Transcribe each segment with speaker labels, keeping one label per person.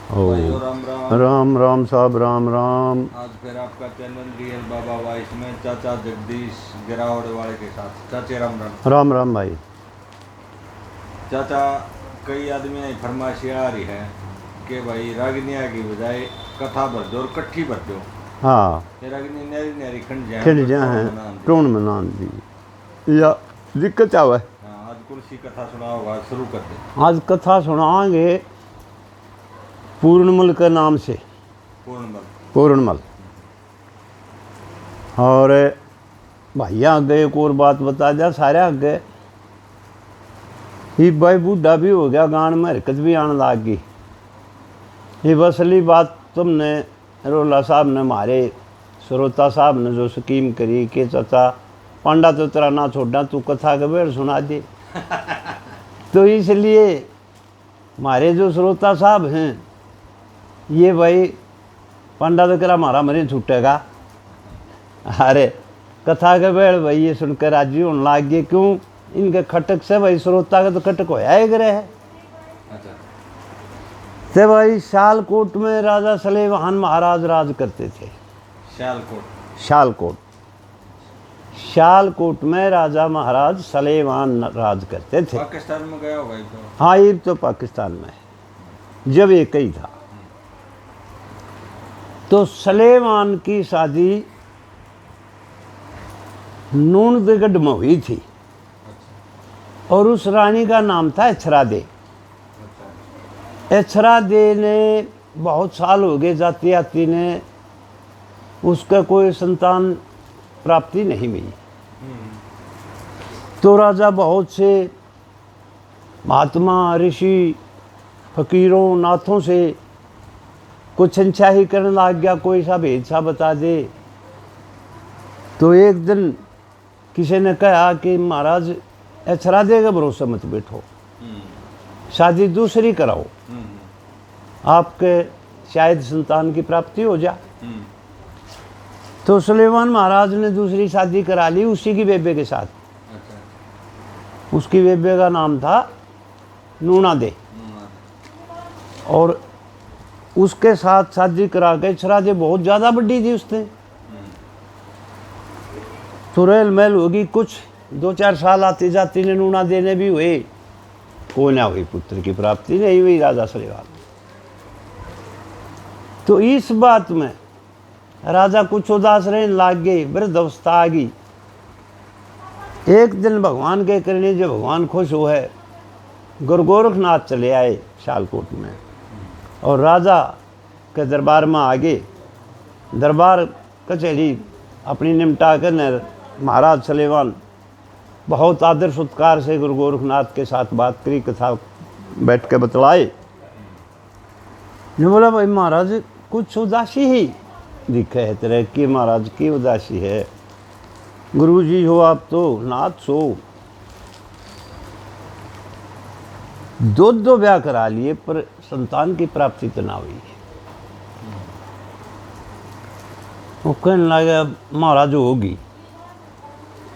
Speaker 1: ओ
Speaker 2: भाइयों राम राम।
Speaker 1: राम राम साहब, राम राम।
Speaker 2: आज फिर आपका चैनल रियल बाबा वॉइस में चाचा जगदीश गिरावड़ वाले के साथ। चाचे राम राम।
Speaker 1: राम राम भाई।
Speaker 2: चाचा, कई आदमी की फरमाइश आ रही है कि भाई रागनिया की बजाय कथा भर दो और कट्ठी भर दो।
Speaker 1: हाँ,
Speaker 2: ये रागनी न्यारी न्यारी खंड
Speaker 1: खिल जा है टूण मनान दी या दिक्कत आवे।
Speaker 2: हाँ, आज कुर्सी कथा सुना होगा, शुरू कर दे।
Speaker 1: आज कथा सुनाएंगे पूर्णमल के नाम से।
Speaker 2: पूर्णमल।
Speaker 1: पूर्णमल। और भैया आगे एक और बात बता दिया सारे आगे। ये भाई बूढ़ा भी हो गया, गान में हरकत भी आने लग गई। ये असली बात तुमने रोला साहब ने, हमारे श्रोता साहब ने जो स्कीम करी कि चाचा पांडा तो तेरा ना छोड़ा, तू कथा के बेड़ सुना दे। तो इसलिए हमारे जो श्रोता साहब हैं, ये भाई पांडा तो तेरा हमारा मरे छूटेगा। अरे कथा के बेड़ भाई ये सुनकर राजी होने लग गए। क्यों? इनके खटक से भाई श्रोता का तो खटक होया ही ग्रह है।
Speaker 2: अच्छा।
Speaker 1: ते भाई शालकोट में राजा सलेवान महाराज राज करते थे।
Speaker 2: शालकोट।
Speaker 1: शालकोट। शालकोट में राजा महाराज सलेवान राज करते थे।
Speaker 2: पाकिस्तान में गया होगा ये तो।
Speaker 1: हाँ, ये तो पाकिस्तान में है, जब एक ही था। तो सलेवान की शादी नूनगढ़ में हुई थी और उस रानी का नाम था एछरादे। एछरादे ने बहुत साल हो गए जाती आती ने उसका कोई संतान प्राप्ति नहीं मिली। तो राजा बहुत से महात्मा ऋषि फकीरों नाथों से कुछ अंचाही करने लग गया, कोई सा भेद सा बता दे। तो एक दिन किसी ने कहा कि महाराज एछरादे के भरोसे मत बैठो, शादी दूसरी कराओ, आपके शायद संतान की प्राप्ति हो जा। तो सुलेमान महाराज ने दूसरी शादी करा ली उसी की बेबे के साथ। उसकी बेबे का नाम था नूनादे। और उसके साथ शादी करा के एछरादे बहुत ज़्यादा बड़ी थी उसने। तो रेल महल होगी कुछ 2-4 साल आती जाती ने नूना देने भी हुए, को ना हुई, पुत्र की प्राप्ति नहीं हुई राजा सलेवान। तो इस बात में राजा कुछ उदास रहने लग गए, वृद्ध अवस्था आ गई। एक दिन भगवान के करने जो भगवान खुश हो है, गुरु गोरखनाथ चले आए शालकोट में और राजा के दरबार में आगे दरबार कचहरी अपनी निमटा कर महाराज सलेवान बहुत आदर सत्कार से गुरु गोरखनाथ के साथ बात करी, कथा बैठ के बतलाए। ने बोला भाई महाराज कुछ उदासी ही दिखे है तेरे की, महाराज की उदासी है। गुरु जी हो आप तो नाथ सो, दो ब्याह करा लिए पर संतान की प्राप्ति तो ना हुई। वो कहने लगा महाराज होगी।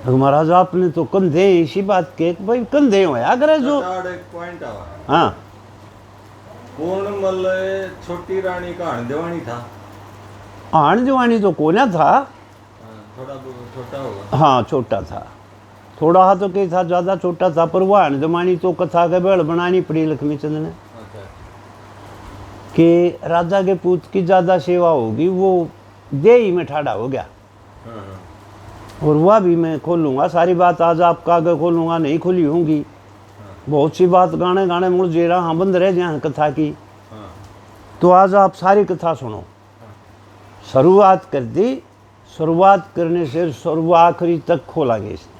Speaker 1: महाराज आपने तो कंधे इसी बात के भाई कंधे हो अगर जो
Speaker 2: एक पॉइंट आवा।
Speaker 1: हाँ,
Speaker 2: पूर्णमल छोटी रानी का हणदेवानी था।
Speaker 1: आण जवानी तो कोना था।
Speaker 2: थोड़ा छोटा होगा।
Speaker 1: हाँ, छोटा था, थोड़ा हा तो कहीं था, ज़्यादा छोटा था। पर वह हणदमानी तो कथा के बेड़ बनानी पड़ी लक्ष्मीचंद ने कि राजा के पूत की ज़्यादा सेवा होगी, वो दे ही में ठाड़ा हो गया। और वह भी मैं खोलूँगा सारी बात, आज आपका आगे खोलूँगा, नहीं खुली होंगी बहुत सी बात, गाने गाने मुड़ जे रहा हाँ बंद रह जाए कथा की। तो आज आप सारी कथा सुनो। शुरुआत कर दी, शुरुआत करने से शुरू आखिरी तक खोलांगे इसने।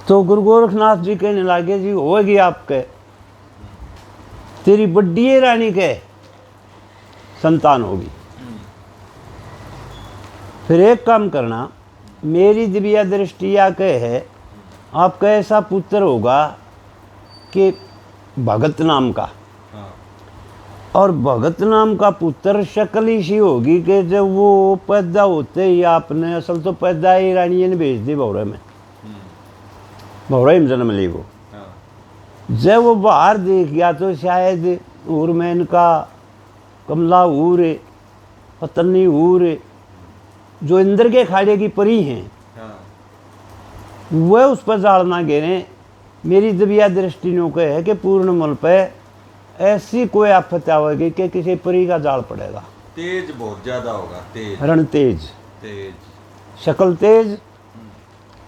Speaker 1: तो गुरु गोरखनाथ जी कहने लगे जी होगी आपके, तेरी बड्डी रानी के संतान होगी। फिर एक काम करना, मेरी दिव्या दृष्टि या कह है आपका ऐसा पुत्र होगा कि भगत नाम का। और भगत नाम का पुत्र शक्ल ही सी होगी कि जब वो पैदा होते ही आपने, असल तो पैदा ही रानी ने भेज दी भौरे में, भौरे में जन्म ली वो। जब वो बाहर देख गया तो शायद और में इनका कमला ऊर पतनी ऊर जो इंद्र के खाड़े की परी हैं
Speaker 2: हाँ
Speaker 1: वह उस पर जाल ना गिरे। मेरी दिव्या दृष्टि नो कहे है कि पूर्णमल पे ऐसी कोई आफत आवेगी कि किसी परी का जाल पड़ेगा।
Speaker 2: तेज बहुत ज्यादा होगा, तेज
Speaker 1: रण तेज,
Speaker 2: तेज
Speaker 1: शक्ल तेज,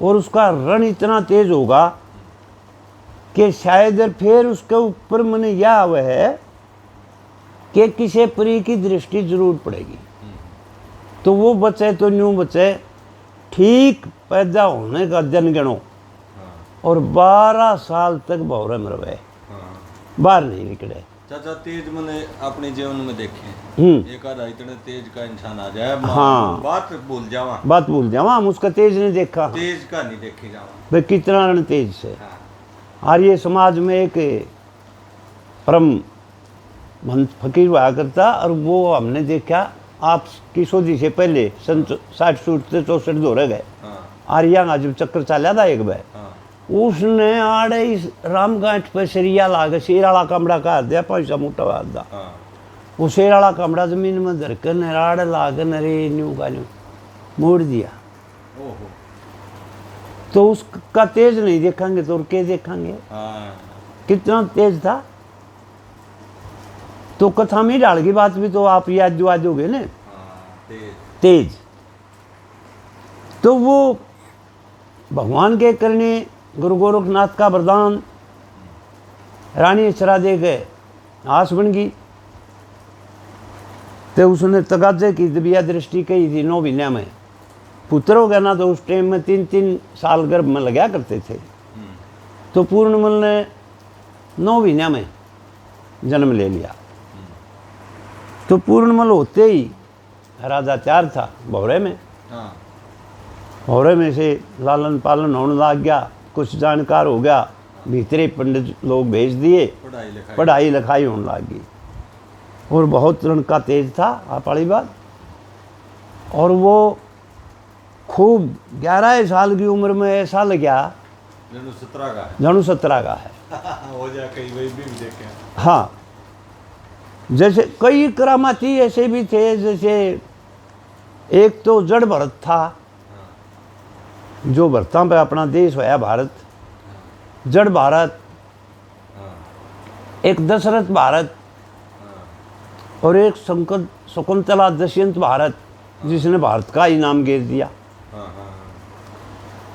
Speaker 1: और उसका रण इतना तेज होगा कि शायद फिर उसके ऊपर मन यह आवे है कि किसी परी की दृष्टि जरूर पड़ेगी। तो वो बचे तो न्यू बचे ठीक पैदा होने का दिन गिनो
Speaker 2: हाँ
Speaker 1: और 12 साल तक भौरे में रहे,
Speaker 2: हाँ।
Speaker 1: बाहर नहीं निकले।
Speaker 2: चाचा तेज मैंने अपने जीवन में देखे, एक आधा इतने तेज का इंसान आ जाए
Speaker 1: हाँ।
Speaker 2: बात भूल जावा,
Speaker 1: बात भूल जावा, हम उसका तेज नहीं देखा,
Speaker 2: तेज का नहीं देखे जावा
Speaker 1: भाई कितना रण तेज से।
Speaker 2: हाँ
Speaker 1: आर्य समाज में एक परम फकीर हुआ करता और वो हमने देखा आपकी सोधी से पहले सन 60 से 64 दौरे गए।
Speaker 2: हाँ
Speaker 1: आर्या का जब चक्कर चला था एक बार,
Speaker 2: हाँ
Speaker 1: उसने आड़े इस रामगांठ पे सरिया लागे शेर वाला कमरा काट दिया, पैसा मोटा बात था।
Speaker 2: हाँ
Speaker 1: वो शेर वाला कमरा जमीन में धरकर नराड़ लागे नरे न्यू का न्यू मोड़ दिया।
Speaker 2: ओहो
Speaker 1: तो उसका तेज नहीं देखेंगे तो और क्या देखेंगे,
Speaker 2: हाँ
Speaker 1: कितना तेज था। तो कथा में डाल की बात भी तो आप याद जो आज होगे ना,
Speaker 2: हाँ तेज
Speaker 1: तेज। तो वो भगवान के करने गुरु गोरखनाथ का वरदान रानी अक्षरा दे गए, आस बन गई। तो उसने तगाजे की दिव्या दृष्टि कही थी 9 महीने में पुत्र हो गया ना, तो उस टाइम में 3-3 साल गर्भ में लगा करते थे। तो पूर्णमल ने 9 महीने में जन्म ले लिया। तो पूर्णमल होते ही राजा चार था भौरे में,
Speaker 2: हाँ
Speaker 1: भौरे में से लालन पालन होने लग गया, कुछ जानकार हो गया, भीतरे पंडित लोग भेज दिए, पढ़ाई लिखाई होने लग गई। और बहुत रण का तेज था आप वाली बात। और वो खूब 11 साल की उम्र में ऐसा लगा
Speaker 2: जनू 17 का है
Speaker 1: जनू 17 का है।
Speaker 2: हो जा कई वही भी देखे।
Speaker 1: हाँ, जैसे कई करामाती ऐसे भी थे, जैसे एक तो जड़ भरत था, जो भरता पे अपना देश होया भारत, जड़ भारत, एक दशरथ भारत, और एक शकुंतला दशयंत भारत जिसने भारत का ही नाम घेर दिया।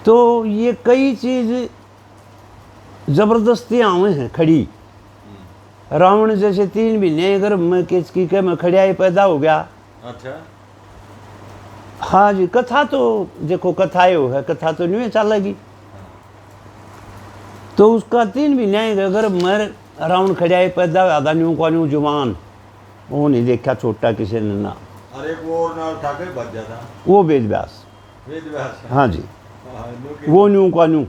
Speaker 1: तो ये कई चीज जबरदस्ती आवे हैं खड़ी। रावण जैसे 3 महीने गर्भ में किसकी के में खड़ियाई पैदा हो गया।
Speaker 2: अच्छा
Speaker 1: हाँ जी, कथा तो देखो कथाएं हो है, कथा तो नहीं चलेगी। तो उसका 3 महीने गर्भ में रावण खड़ियाई पैदा हुआ था, न्यू का न्यू जुबान, वो नहीं देखा छोटा किसी ने ना।
Speaker 2: अरे वो और ना उठा के भज जाता
Speaker 1: वो वेद व्यास, हाँ जी, वो न्यू का न्यू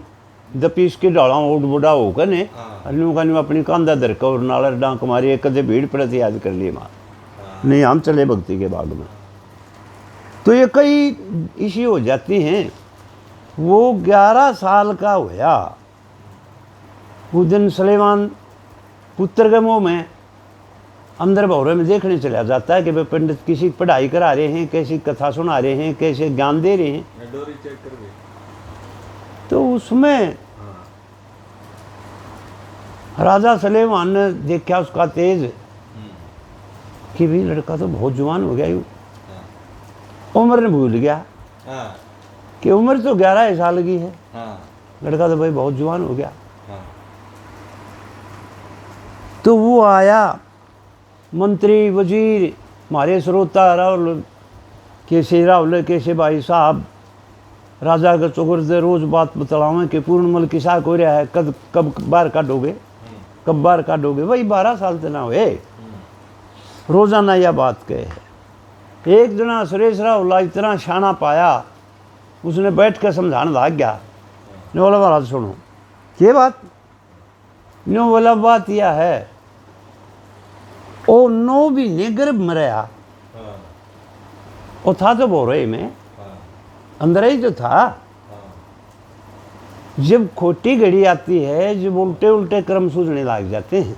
Speaker 1: दपीस के डाला उठ बुढ़ा होकर ने न्यू का न्यू अपनी कांधा धरकर और नालर डांक मारी, एक कदे भीड़ पड़े थे याद कर लिए मार, नहीं हम चले भक्ति के बाग में। तो ये कई इश्यू हो जाती हैं। वो 11 साल का होया, उस दिन सलेमान पुत्र के मुँह में अंदर भौरे में देखने चला जाता है कि वे पंडित किसी पढ़ाई करा रहे हैं, कैसी कथा सुना रहे हैं, कैसे ज्ञान दे रहे हैं।
Speaker 2: डोरी चेक कर दे।
Speaker 1: तो उसमें राजा सलेमान ने देखा उसका तेज कि भी लड़का तो बहुत जवान हो गया, यूँ उम्र ने भूल गया कि उम्र तो 11 साल की है, लड़का तो भाई बहुत जवान हो गया। तो वो आया मंत्री वजीर हमारे श्रोता राहुल कैसे राहुल कैसे भाई साहब राजा का चौगुर्द रोज बात बतलावें कि पूर्णमल किसा हो रहा है, कब बार काटोगे, कब बार काटोगे। वही 12 साल तो ना हुए, रोजाना यह बात कहे है। एक जना सुरेश राहुल इतना शाना पाया, उसने बैठ कर समझाने लग गया। नो बोला महाराज सुनो ये बात, नो बोला बात यह है ओ 9 महीने गर्भ में रहा, वो था तो भौरे में अंदर ही तो था। जब खोटी घड़ी आती है, जब उल्टे उल्टे क्रम सूझने लग जाते हैं,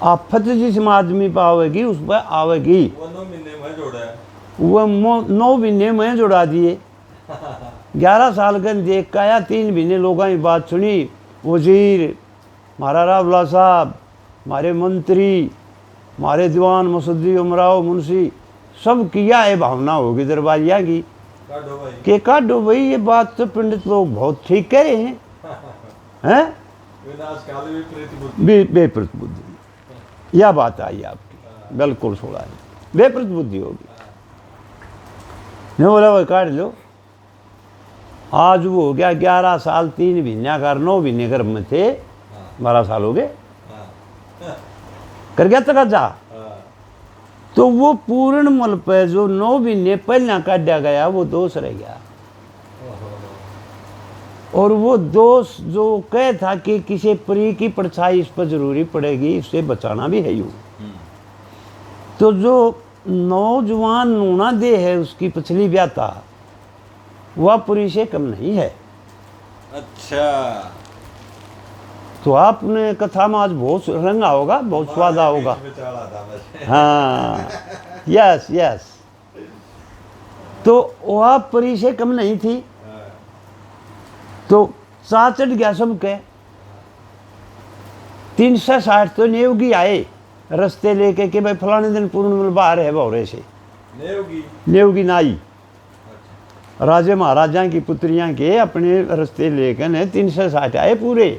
Speaker 1: आफत जिस आदमी पर आवेगी उस पर आवेगी।
Speaker 2: वो 9 महीने में जोड़ा है।
Speaker 1: वो 9 महीने में जुड़ा दिए। 11 साल का देख का आया, 3 महीने लोगों की बात सुनी, वजीर, हमारा रावला साहब, हमारे मंत्री, हमारे दीवान मसूदी उमराव मुंशी, सब किया है, भावना होगी दरबारिया की
Speaker 2: काटो भाई।
Speaker 1: कि काटो भाई, ये बात तो पंडित लोग बहुत ठीक कह रहे हैं, हैं?
Speaker 2: विनाश काल विपरीत बुद्धि।
Speaker 1: बेपृत बुद्धि, यह बात आई आपकी, बिल्कुल छोड़ा है, बेपृत बुद्धि होगी। नहीं बोला भाई काट लो। आज वो हो गया 11 साल 3 महीना कर, 9 महीने गर्भ में थे, 12 साल हो गए, कर गया तकाजा। तो वो पूर्ण मल पे जो 9 महीने पहले काटा गया वो दोष रह गया। और वो दोष जो कह था कि किसी परी की परछाई इस पर जरूरी पड़ेगी, इससे बचाना भी है यूं। तो जो नौजवान नूना दे है उसकी पिछली व्याता, वह पुरी से कम नहीं है।
Speaker 2: अच्छा,
Speaker 1: तो आपने कथा में आज बहुत रंगा होगा, बहुत स्वादा होगा। हाँ, यस यस। तो वह पुरी से कम नहीं थी, तो चा चढ़ गया सबके। 360 तो नेवगी आए रस्ते लेके कि भाई फलाने दिन पूर्णमल बाहर है भौरे से। नेवगी नाई राजे महाराजा की पुत्रियां के अपने रस्ते लेकर 360 आए पूरे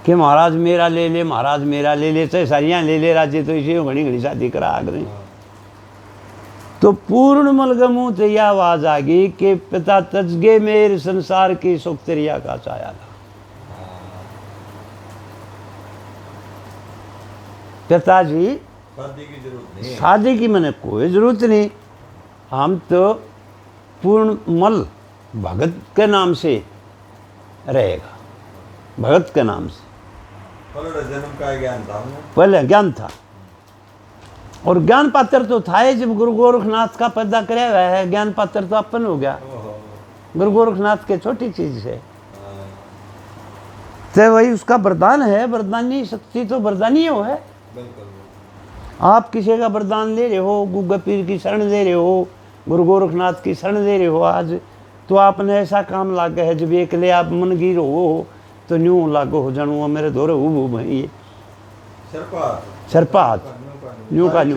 Speaker 1: कि महाराज मेरा ले ले, महाराज मेरा ले ले, चाहे सारियाँ ले ले राज्य, तो इसे घड़ी घड़ी शादी करा आगरे। तो पूर्णमल के मुँह से यह आवाज आ गई कि पिता तजगे मेरे संसार की सुख तेरिया का चाया था। पिताजी
Speaker 2: शादी की जरूरत नहीं,
Speaker 1: शादी की मैंने कोई जरूरत नहीं, हम तो पूर्णमल भगत के नाम से रहेगा, भगत के नाम से।
Speaker 2: जन्म का ज्ञान था,
Speaker 1: पहले ज्ञान था, और ज्ञान पात्र तो था ही जब गुरु गोरखनाथ का पैदा कराया हुआ है। ज्ञान पात्र तो अपन हो गया गुरु गोरखनाथ के, छोटी चीज है। तो वही उसका वरदान है, वरदानी शक्ति तो वरदानी हो है। आप किसी का वरदान ले रहे हो, गुग्गा पीर की शरण ले रहे हो, गुरु गोरखनाथ की शरण ले रहे हो आज, तो आपने ऐसा काम लागे है जब एक ले आप मन गिर हो तो न्यू लागू हो जानू मेरे दौरे हूँ भाई, सरपात न्यू का न्यू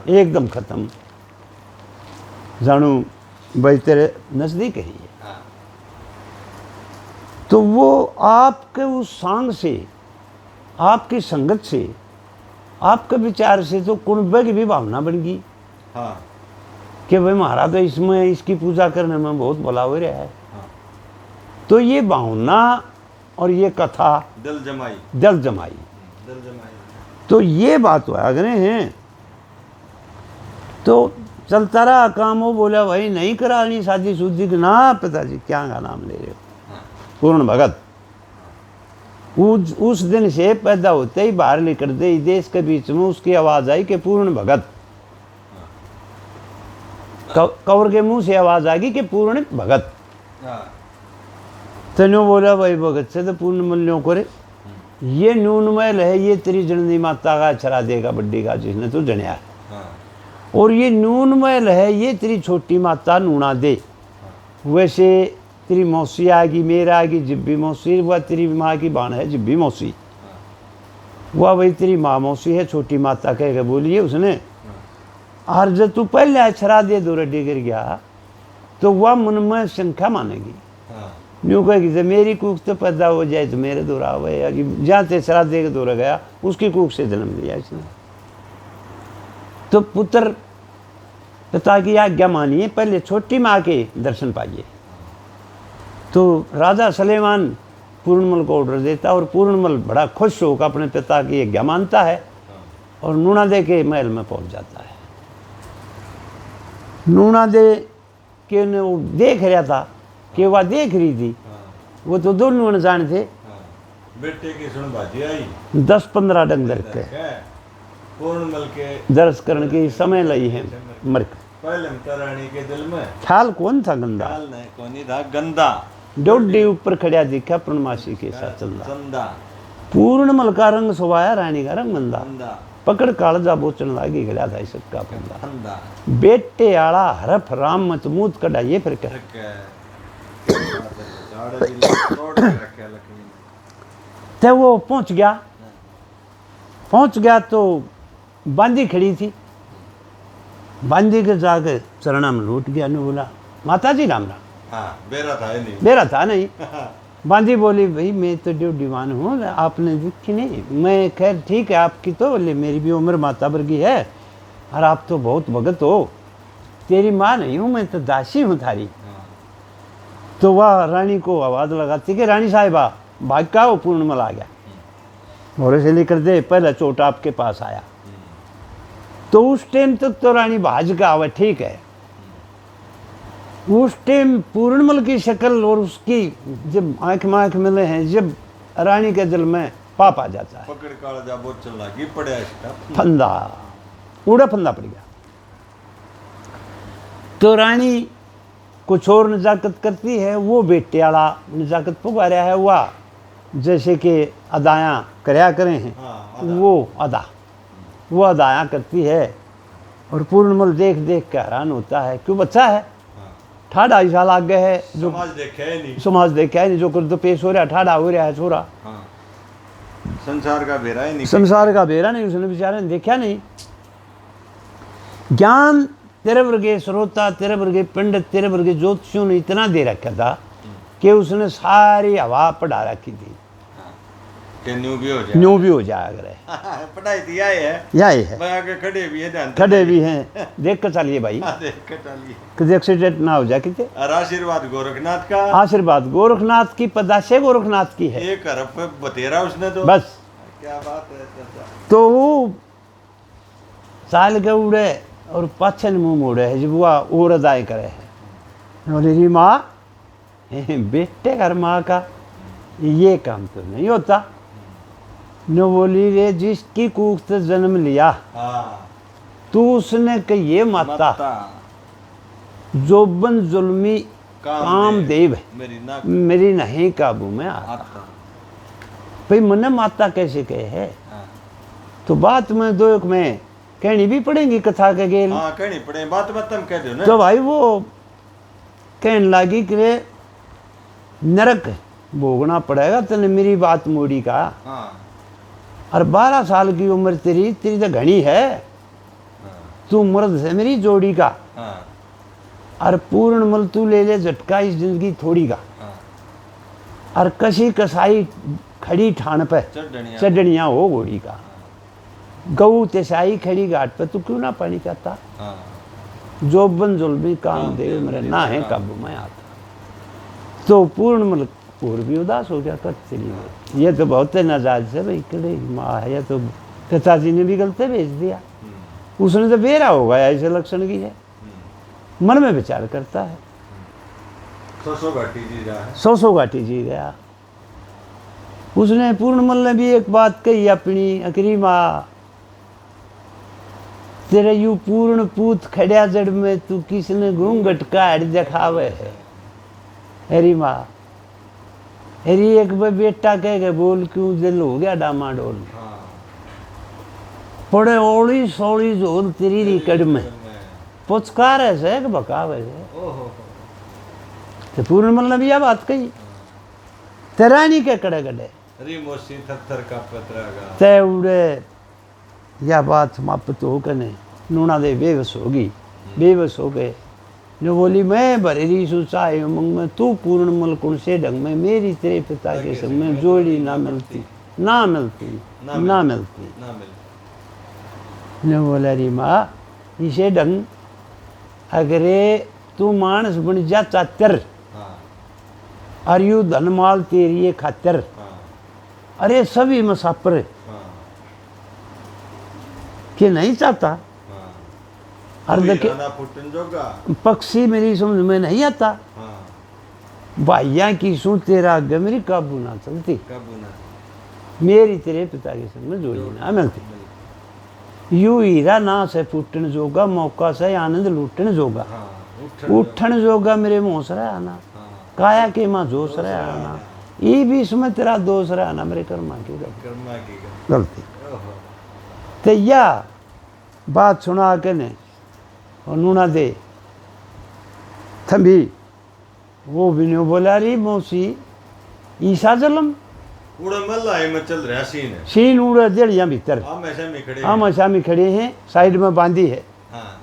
Speaker 1: एकदम खत्म जानू भाई तेरे नजदीक ही है। तो वो आपके उस सांग से, आपकी संगत से, आपके विचार से तो कुंभ की भी भावना बन गई।
Speaker 2: हाँ।
Speaker 1: कि भाई महाराज तो इसमें इसकी पूजा करने में बहुत भला हो रहा है। हाँ। तो ये भावना और ये कथा
Speaker 2: दल जमाई
Speaker 1: तो ये बात हुआ अगले हैं। तो चलता रहा काम, वो बोला भाई नहीं करानी शादी शुद्धि की। ना पिताजी क्या का नाम ले रहे हो? पूर्ण भगत। उस दिन से पैदा होते ही बाहर निकल दे देश के बीच में उसकी आवाज आई कि पूर्ण भगत। कौर के मुंह से आवाज आ गई कि पूर्ण भगत। तेनो बोला भाई भगत से तो पूर्ण मल्यों करे, ये नून मैल है, ये तेरी जननी माता का छरा देगा बड्डी का जिसने तू जनिया, और ये नून मैल है, ये तेरी छोटी माता नूना दे। वैसे तेरी मौसी आएगी, मेरा आएगी जिब्बी मौसी, वह तेरी माँ की बाण है जिब्बी मौसी, वह भाई तेरी माँ मौसी है, छोटी माता कह के बोलिए उसने। और जब तू पहले अछरा दे दो रड्डी गिर गया तो वह मन में शंका मानेगी। न्यू कहेगी जब मेरी कूक तो पैदा हो जाए तो मेरे दौरा हुआ, जहाँ से अछरा दे के दौरा गया उसकी कूक से जन्म लिया इसने। तो पुत्र पिता की आज्ञा मानिए, पहले छोटी माँ के दर्शन पाइए। तो राजा सलेमान पूर्णमल को ऑर्डर देता और पूर्णमल बड़ा खुश होकर अपने पिता की आज्ञा मानता है और नूना दे के महल में पहुंच जाता है। नूना दे के ने वो देख रहा था कि वह देख रही थी, वो तो दोनों अनजान थे।
Speaker 2: बेटे की सुन बाजी आई
Speaker 1: 10-15 डंगर के
Speaker 2: पूर्णमल के
Speaker 1: दर्श करने की समय लई है मर
Speaker 2: पहले रानी के दिल में
Speaker 1: ख्याल कौन था गंदा,
Speaker 2: ख्याल नहीं कौन था गंदा,
Speaker 1: डोडी ऊपर खड़ा दिखा पूर्णमासी के साथ चंदा
Speaker 2: चंदा
Speaker 1: पूर्णमल का रंग सुवाया रानी का रंग मंदा
Speaker 2: चंदा
Speaker 1: पकड़ कालजा बोचन लागी गया था इसका फंदा
Speaker 2: चंदा
Speaker 1: बेटे आला हरफ राम मत मूत कड़ा ये फिर क्या
Speaker 2: झाड़ भी तोड़ के रखे लक्ष्मी ने।
Speaker 1: तो वो पहुंच गया तो बांदी खड़ी थी बांदी के जाके चरणा में लूट गया ने बोला माता जी राम राम
Speaker 2: हाँ बेरा था नहीं
Speaker 1: मेरा था नहीं बांदी बोली भाई मैं तो दीवान हूँ आपने देखी नहीं मैं खैर ठीक है आपकी तो बोले मेरी भी उम्र माता वर्गी है और आप तो बहुत भगत हो तेरी माँ नहीं हूँ मैं तो दासी हूँ थारी तो वह रानी को आवाज़ लगाती कि रानी साहिबा भाग का वो पूर्णमल आ गया घोड़े से लेकर दे पहला चोट आपके पास आया तो उस टाइम तक तो रानी भाज का आवा ठीक है उस टाइम पूर्णमल की शक्ल और उसकी जब आंख में आंख मिले हैं जब रानी के दिल में पाप आ जाता है
Speaker 2: पकड़ कालजा बोचन लागी पड़ा इसका
Speaker 1: फंदा उड़ा फंदा पड़ गया तो रानी कुछ और नजाकत करती है वो बेटे वाला नजाकत पुगा रहा है वह जैसे कि अदायाँ करया करें हैं वो अदायाँ करती है और पूर्णमल देख देख के हैरान होता है क्यों बच्चा है ठाड़ा ऐसा लाग गया है जो
Speaker 2: समाज देखा है नहीं
Speaker 1: जो कर तो पेश हो रहा है ठाड़ा हो रहा है छोरा
Speaker 2: संसार का बेरा ही नहीं
Speaker 1: संसार का बेरा नहीं उसने बेचारे ने देखा नहीं ज्ञान तेरे वर्गे श्रोता तेरे वर्गे पंडित तेरे वर्गे ज्योतिषियों ने इतना दे रखा था कि उसने सारी हवा पढ़ा रखी थी
Speaker 2: कि न्यू भी हो जाए
Speaker 1: अगर
Speaker 2: पढ़ाई थी है
Speaker 1: आगे खड़े भी हैं देख कर चलिए भाई कि एक्सीडेंट ना हो जाए कितने आशीर्वाद गोरखनाथ की पदाशे गोरखनाथ की है
Speaker 2: एक हरफ बतेरा उसने तो
Speaker 1: बस
Speaker 2: क्या बात है
Speaker 1: तो वो साल के उड़े और पाछे मुंह मोड़े है जब वह और अदाय करे है बोले री माँ बेटे घर माँ का ये काम तो नहीं होता न बोली रे जिसकी कूख से जन्म लिया तू उसने कही ये माता जोबन जुल्मी काम देव मेरी नहीं काबू में आता भाई मने माता कैसे कहे है तो बात में दो एक में कहनी भी पड़ेगी कथा के गेल
Speaker 2: कहनी पड़े बात मत तुम कह दो ना
Speaker 1: तो भाई वो कहने लगी कि रे नरक भोगना पड़ेगा तने मेरी बात मोड़ी का और 12 साल की उम्र तेरी तो घनी है तू मर्द है मेरी जोड़ी का और पूर्णमल तू ले ले झटका इस जिंदगी थोड़ी का और कसी कसाई खड़ी ठान पे चढ़निया हो घोड़ी का गऊ तेसाई खड़ी घाट पे तू क्यों ना पानी चाहता जोबन जुल्मी काम दे मेरे ना है काबू में आता तो पूर्णमल और भी उदास हो गया कर चली गई ये तो बहुत नाजायज है भाई कड़े माँ है या तो पिताजी ने भी गलत भेज दिया उसने तो बेरा होगा ऐसे लक्षण की है मन में विचार करता है 100 घाटी जी गया उसने पूर्णमल ने भी एक बात कही अपनी अकरी माँ तेरे यू पूर्ण पूत खड़िया जड़ में तू किसने घूंघट का हट दिखावे है अरे माँ अरे एक बार बेटा कह गए बोल क्यों दिल हो गया डामाडोल पड़े ओली सोली जोल तेरी रिकड़ में पुचकार ऐसे कि बकाव ऐसे तो पूर्णमल ने भी यह बात कही तेरा नहीं के कड़े गड़े तय उड़े यह बात मापत हो कने नूना दे बेबस होगी बेबस हो गए जो बोली मैं भरेरी सुचाए उमंग में तू पूर्णमल कुण से ढंग में मेरी तेरे पिता के संग में जोड़ी ना मिलती ने बोला री माँ इसे ढंग अगरे तू मानस बन जा चातर और यू धनमाल तेरी खातर अरे सभी मसापर कि नहीं चाहता और देखे पक्षी मेरी समझ में नहीं आता भाइया की सू तेरा आगे मेरी काबू ना चलती मेरी तेरे पिता के संग में जोड़ी ना मिलती यू हीरा ना से फूटन जोगा मौका से आनंद लूटन जोगा उठन जोगा मेरे मोसरा आना काया के माँ जोश रहा ना, ये भी इसमें तेरा दोष रहा ना, मेरे कर्मा की
Speaker 2: कर्मा की
Speaker 1: गलती।
Speaker 2: ओहो
Speaker 1: तो या बात सुना के ने और नूना दे थम्भी, वो भी नहीं बोला रही मौसी ईसा जलम
Speaker 2: उड़ा मल्ला है में चल रहा सीन है,
Speaker 1: सीन उड़ा जड़ियाँ भीतर
Speaker 2: हम ऐसे में खड़े
Speaker 1: हम असामी खड़े हैं, साइड में बांधी है।
Speaker 2: हाँ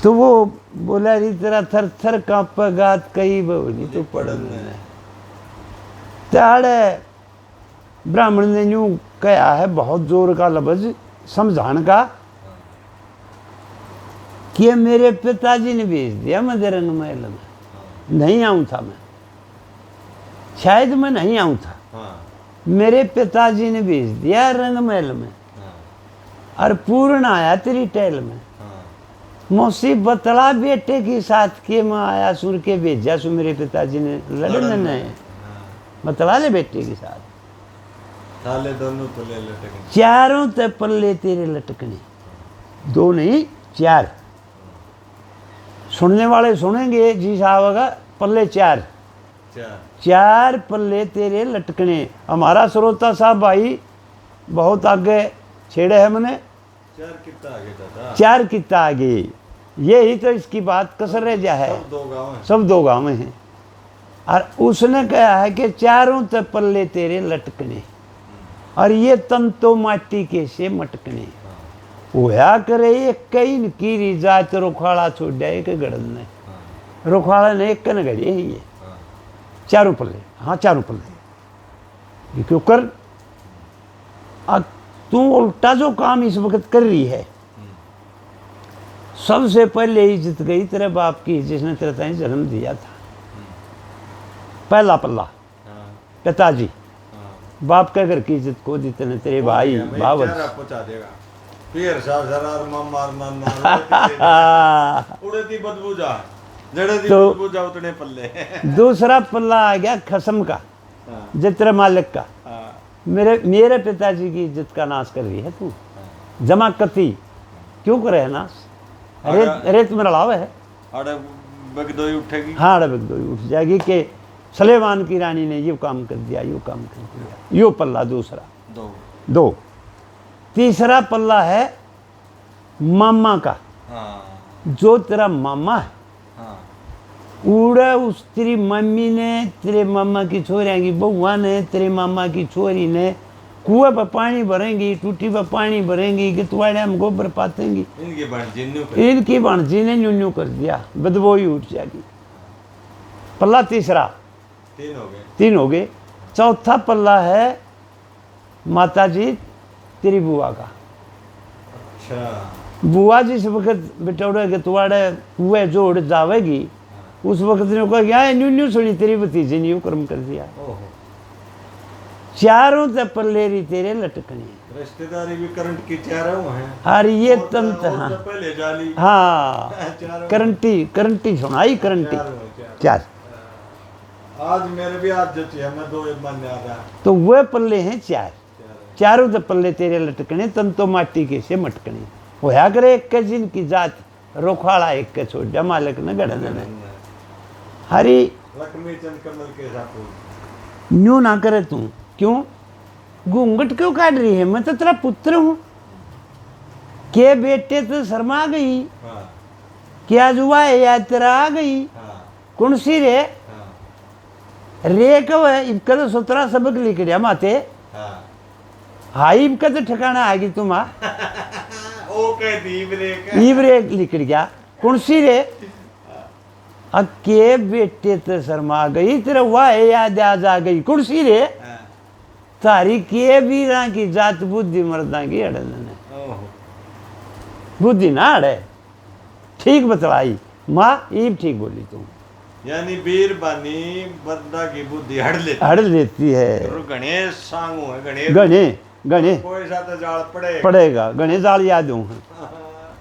Speaker 1: तो वो बोला रही तेरा थर थर कांपेगा कई बोली तो पड़न त्याड़े ब्राह्मण ने यूं कहा है, बहुत जोर का लफ्ज समझाने का, कि मेरे पिताजी ने भेज दिया मैं रंग महल में, नहीं आऊं था मैं, शायद मैं नहीं आऊं था,
Speaker 2: हाँ
Speaker 1: मेरे पिताजी ने भेज दिया रंग महल में,
Speaker 2: हाँ
Speaker 1: और पूर्ण आया तेरी टहल में।
Speaker 2: हाँ
Speaker 1: मौसी बतला बेटे के साथ के मैं आया सुन के भेजा सु मेरे पिताजी ने लड़न ने, बतला ले बेटे के साथ,
Speaker 2: थाले दोनों पल्ले लटके,
Speaker 1: चारों ते पल्ले तेरे लटकने, दो नहीं चार। सुनने वाले सुनेंगे जी साहब का पल्ले चार,
Speaker 2: चार
Speaker 1: चार पल्ले तेरे लटकने। हमारा श्रोता साहब भाई बहुत आगे छेड़े है मैंने,
Speaker 2: चार कितना आगे था,
Speaker 1: चार कितना आगे, यही तो इसकी बात कसर रह जा है,
Speaker 2: सब दो गाँव हैं,
Speaker 1: सब दो गाँव हैं। और उसने कहा है कि चारों ते पल्ले तेरे लटकने, और ये तन तो माटी के से मटकने, होया करे एक कई की रिजा तो रुखाड़ा छोड़ा एक गड़न ने, रुखाड़ा ने एक कन गड़ी है ये चारों पल्ले, हाँ चारों पल्ले। ये क्यों कर, अब तू उल्टा जो काम इस वक्त कर रही है, सबसे पहले इज्जत गई तेरे बाप की जिसने तेरे ताई जन्म दिया था, पहला पल्ला
Speaker 2: हाँ
Speaker 1: पिताजी,
Speaker 2: हाँ
Speaker 1: बाप के घर की इज्जत को दी तेने, तेरे भाई बाबा
Speaker 2: चारा पहुंचा देगा, फिर सार मम्मार नन्ना उड़े दी बदबू जा, जड़े दी
Speaker 1: तो-
Speaker 2: बदबू जा उतने पल्ले,
Speaker 1: दूसरा पल्ला आ गया खसम का,
Speaker 2: हाँ
Speaker 1: जित्र मालिक का,
Speaker 2: हाँ
Speaker 1: मेरे पिताजी की इज्जत का नाश कर रही है तू, जमा कती क्यों करे है नाश, रेत में रलाव है,
Speaker 2: अरे बगदोई उठेगी,
Speaker 1: हाँ अड़बक दो उठ जाएगी कि सलेमान की रानी ने ये काम कर दिया, यो काम कर दिया। यो पल्ला दूसरा,
Speaker 2: दो
Speaker 1: दो। तीसरा पल्ला है मामा का,
Speaker 2: हाँ
Speaker 1: जो तेरा मामा है,
Speaker 2: हाँ
Speaker 1: उड़ा उस तेरी मम्मी ने, तेरे मामा की छोरिया की बहुआ ने, तेरे मामा की छोरी ने कुएं पर पानी भरेंगी, टूटी पर पानी भरेंगी, कि तुआड़े हम गोबर पातेंगी,
Speaker 2: इनकी बन जिन्नू
Speaker 1: इनकी भाणजी ने न्यू न्यू कर दिया, बदबोई उठ जाएगी। पल्ला तीसरा,
Speaker 2: तीन हो गए,
Speaker 1: तीन हो गए। चौथा पल्ला है माता जी तेरी बुआ का,
Speaker 2: अच्छा
Speaker 1: बुआ जिस वक्त बिटौड़े के तुआड़े कुएं जोड़ जावेगी, उस वक्त ने कहा क्या न्यू न्यू सुनी तेरी भतीजी ने यूं कर्म कर दिया।
Speaker 2: ओहो
Speaker 1: चारों ते पल्ले री तेरे लटकने,
Speaker 2: रिश्तेदारी भी करंट की चारों हैं,
Speaker 1: और ये
Speaker 2: और
Speaker 1: तंत
Speaker 2: और
Speaker 1: हाँ
Speaker 2: तो पहले जाली,
Speaker 1: हाँ
Speaker 2: चारों
Speaker 1: करंटी सुनाई करंटी
Speaker 2: चारों हैं,
Speaker 1: चार।
Speaker 2: आज मेरे भी आज जो चाहिए मैं दो एक मन आ रहा,
Speaker 1: तो वह पल्ले हैं चार,
Speaker 2: चारों
Speaker 1: चारों ते पल्ले तेरे लटकने, तन तो माटी के से मटकने। होया करे एक के जिन की जात, रोखाड़ा एक के छोड़ मालिक न गढ़ ने, हरी
Speaker 2: लक्ष्मी चंद कमल के साथ
Speaker 1: न्यू ना करे तू, क्यों घूंघट क्यों काट रही है, मैं तो तेरा पुत्र हूं, के बेटे तो शर्मा गई,
Speaker 2: हाँ
Speaker 1: क्या जुआ है या तेरा आ गई,
Speaker 2: हाँ
Speaker 1: कौन सी रे
Speaker 2: हाँ
Speaker 1: रे कब है, इबका तो 17 सबक लिख दिया माते,
Speaker 2: हाँ
Speaker 1: हाई इबका तो ठिकाना आएगी तुम,
Speaker 2: ओ कहती ब्रेक
Speaker 1: इबरे लिख गया, कौन सी रे, के बेटे तो शर्मा गई, तेरा वाह याद आ गई, कौन सी रे, तारी के वीरा की जात बुद्धि मर्दा की अड़न ने,
Speaker 2: ओहो
Speaker 1: बुद्धि ना अड़े, ठीक बतलाई माँ, ईब ठीक बोली तुम,
Speaker 2: यानी वीर बानी बंदा की बुद्धि
Speaker 1: हड़ लेती है,
Speaker 2: और गणेश सांगू है, गणेश
Speaker 1: गणे गणे
Speaker 2: कोई सा तो जाल पड़े
Speaker 1: पड़ेगा, गणे जाल याद हूँ,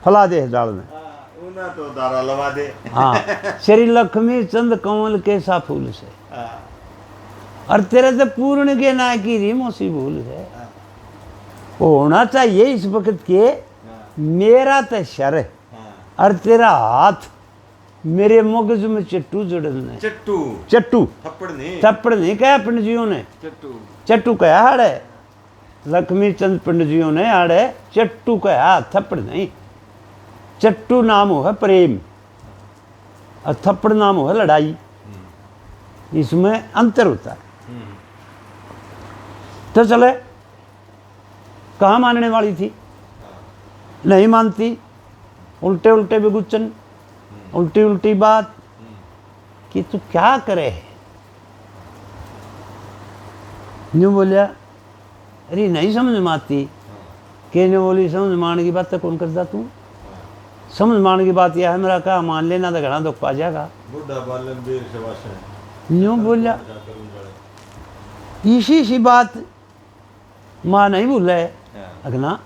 Speaker 1: फला दे जाल में,
Speaker 2: उन्हें तो दारा लगा दे,
Speaker 1: हाँ श्री लक्ष्मी चंद कंवल के सा फूल से,
Speaker 2: हाँ,
Speaker 1: और तेरे तो पूर्ण के ना की री मोसी भूल है, होना चाहिए इस वक्त के
Speaker 2: हाँ,
Speaker 1: मेरा तो शर
Speaker 2: हाँ,
Speaker 1: और तेरा हाथ मेरे मगज में चट्टू जड़ने
Speaker 2: चट्टू
Speaker 1: चट्टू
Speaker 2: थप्पड़
Speaker 1: नहीं कहा पंडित जियों ने
Speaker 2: चट्टू
Speaker 1: चट्टू कहा हाड़े लक्ष्मी चंद पंडित जियों ने हाड़े चट्टू कहा थप्पड़ नहीं चट्टू नाम हो है प्रेम और थप्पड़ नाम हो है लड़ाई इसमें अंतर होता है तो चले कहाँ मानने वाली थी नहीं मानती उल्टे उल्टे बेगुचन उल्टी उल्टी बात कि तू क्या करे यूँ बोलिया अरे नहीं समझ में आती के ने बोली समझ मान की बात तो कौन करता तू समझ मान की बात यह है मेरा कहा मान लेना तो घना दुख पा जाएगा यूँ बोलिया इसी बात माँ नहीं भूले अगना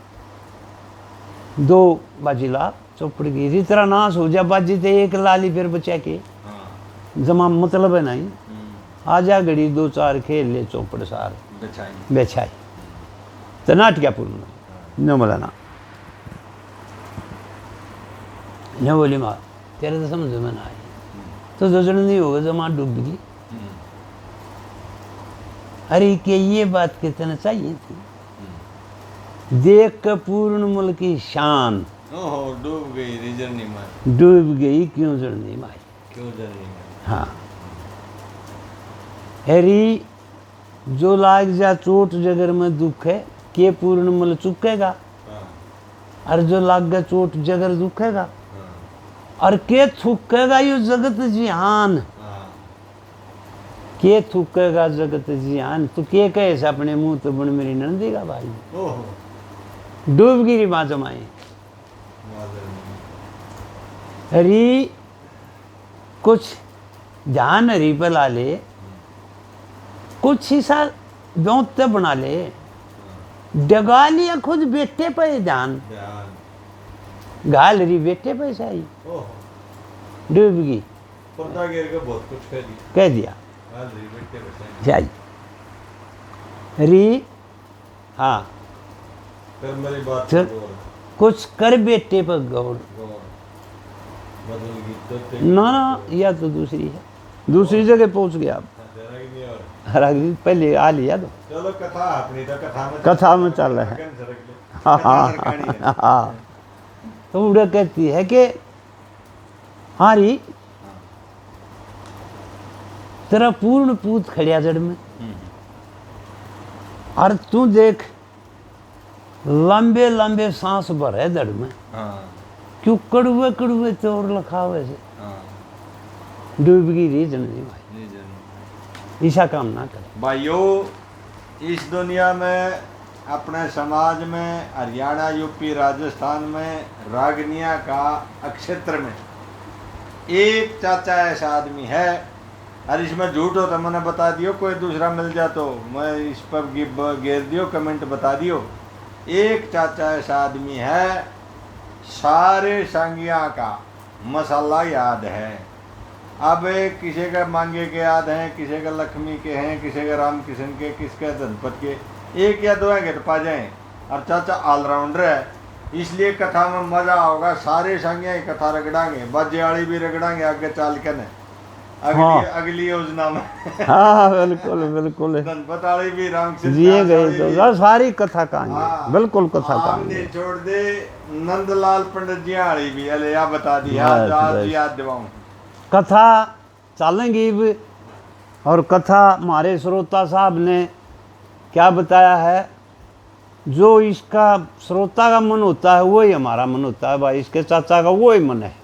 Speaker 1: दो बाजी ला चौपड़ की इसी तरह नाश हो जा बाजी थे एक लाली फिर बचा के जमा मतलब है नहीं आजा घड़ी दो चार खेल ले चौपड़ सार बेछाई तो नाटक्या पूर्ण न मलाना न बोली माँ तेरे तो समझ में ना आई तो जोजन नहीं होगा जमा डूब गई अरे के ये बात कितना चाहिए थी देख कर पूर्णमल की शान
Speaker 2: डूब गई जर्नी में
Speaker 1: डूब गई क्यों जर्नी में
Speaker 2: क्यों जर्नी में
Speaker 1: हाँ हरी जो लाग जा चोट जगर में दुख है के पूर्णमल चुकेगा और जो लाग गया चोट जगर दुखेगा और के थूकेगा यो जगत जिहान के थूकेगा जगत जिहान तो के कहे अपने मुंह तो बन मेरी नंदेगा भाई डूब गिरी माँ जमाई हरी कुछ ध्यान हरी पे ला ले कुछ हिस्सा व्यौत बना ले डगा लिया खुद बेटे पे ध्यान गाल रही बेटे पे सही डूब गई
Speaker 2: बहुत कुछ
Speaker 1: कह दिया जाई री हाँ
Speaker 2: मेरी बात
Speaker 1: कुछ कर बेटे पर गौर ना ना या तो दूसरी है दूसरी जगह पहुंच गया आप पहले आ लिया तो
Speaker 2: चलो कथा अपनी तो
Speaker 1: कथा में चल रहा है हाँ तो उड़ा कहती है कि हारी तेरा पूर्ण पूत खड़िया जड़ में और तू देख लंबे लंबे सांस भरे दड़ में क्यों कड़ुए कड़ुए चोर लखावे से डूब गई रीजन नहीं भाई ऐसा काम ना करे
Speaker 2: भाइयों इस दुनिया में अपने समाज में हरियाणा यूपी राजस्थान में रागनिया का अक्षेत्र में एक चाचा ऐसा आदमी है और इसमें झूठ हो तो मैंने बता दियो कोई दूसरा मिल जा तो मैं इस पर घेर दियो कमेंट बता दियो एक चाचा ऐसा आदमी है सारे सांगिया का मसाला याद है अब किसी का मांगे के याद हैं किसी का लक्ष्मी के हैं किसी का राम किशन के किसके धनपत के एक या दो हैं तो पा जाएं और चाचा ऑलराउंडर है इसलिए कथा में मजा होगा सारे सांगिया की कथा रगड़ांगे बाजे वाली भी रगड़ांगे आगे चाल के न अगली योजना में
Speaker 1: हाँ बिल्कुल बिल्कुल
Speaker 2: धनपत वाली भी राम
Speaker 1: जिए गए तो सारी कथा कहानी बिल्कुल कथा कहानी
Speaker 2: छोड़ दे नंदलाल पंडित जी वाली भी अले या बता दी आज याद दिवाऊं
Speaker 1: कथा चलेंगी भी और कथा हमारे श्रोता साहब ने क्या बताया है जो इसका श्रोता का मन होता है वही हमारा मन होता है भाई इसके चाचा का वही मन है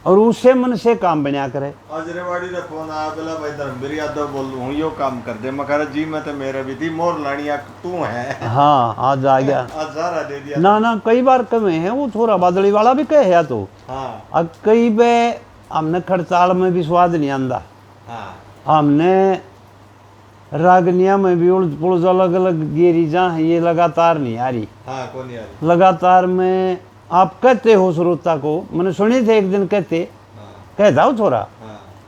Speaker 1: और उसे मन से काम बना करे
Speaker 2: अजरेवाड़ी रे फोन आया बोला भाई धर्मवीर यादव बोल हूँ यो काम कर दे मैं कह रहा जी मैं तो मेरे भी थी मोर लाड़िया तू है
Speaker 1: हाँ आज आ गया
Speaker 2: आज सारा दे दिया
Speaker 1: ना कई बार कमे हैं वो थोड़ा बादली वाला भी कहे है तो
Speaker 2: हाँ
Speaker 1: अब कई बे हमने खड़ताल में भी स्वाद नहीं आंदा
Speaker 2: हाँ
Speaker 1: हमने रागनिया में भी उलझ पुलझ अलग अलग गेरी जहाँ है ये लगातार नहीं आ रही
Speaker 2: हाँ कौन आ रही
Speaker 1: लगातार में आप कहते हो श्रोता को मैंने सुने थे एक दिन कहते कहता हूँ थोड़ा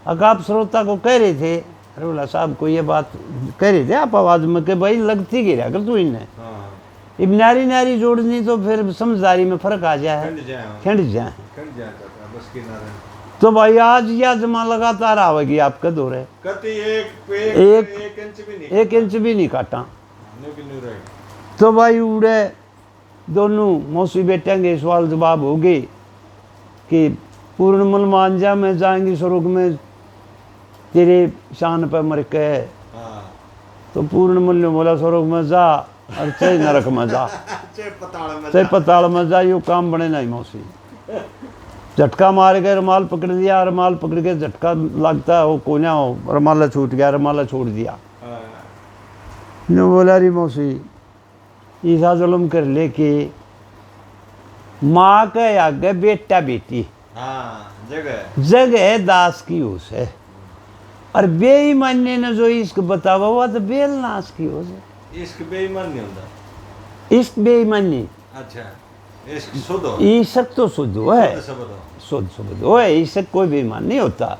Speaker 1: अगर आप श्रोता को कह रहे थे अरे साहब को ये बात कह रहे थे आप आवाज में कि भाई लगती गिरा कर तू इन्हें अब नारी नारी जोड़नी तो फिर समझदारी में फर्क आ जाए खिंड जाए तो भाई आज यह जमा लगातार आवेगी आपके दौरे,
Speaker 2: कति एक इंच भी नहीं,
Speaker 1: 1 इंच भी नहीं काटा।
Speaker 2: नहीं रहेगा।
Speaker 1: तो भाई उड़े दोनों मौसी बेटे के सवाल जवाब हो गए कि पूर्णमल मांझा में जाएंगी स्वर्ग में तेरे शान पर मर के।
Speaker 2: हाँ।
Speaker 1: तो पूर्णमल ने बोला स्वर्ग में जा और चाहे नरक में जा, चाहे पताल में जा, यो काम बने नहीं मौसी। झटका मार के रुमाल पकड़ दिया, रुमाल पकड़ के झटका लगता है वो कोना हो, रुमाला छूट गया, रुमाला छोड़ दिया। ने बोला री मौसी ईसा जुल्म कर ले कि माँ के आगे बेटा बेटी जगह दास की उस है, और बेईमानी ने जो इश्क बतावा हुआ तो बेलनाश की उस है।
Speaker 2: इश्क बेईमान नहीं होता,
Speaker 1: इश्क बेईमानी।
Speaker 2: अच्छा, इश्क शुद्ध हो,
Speaker 1: इश्क तो शुद्ध है, शुद्ध शुद्ध हो है, इश्क कोई बेईमान नहीं होता।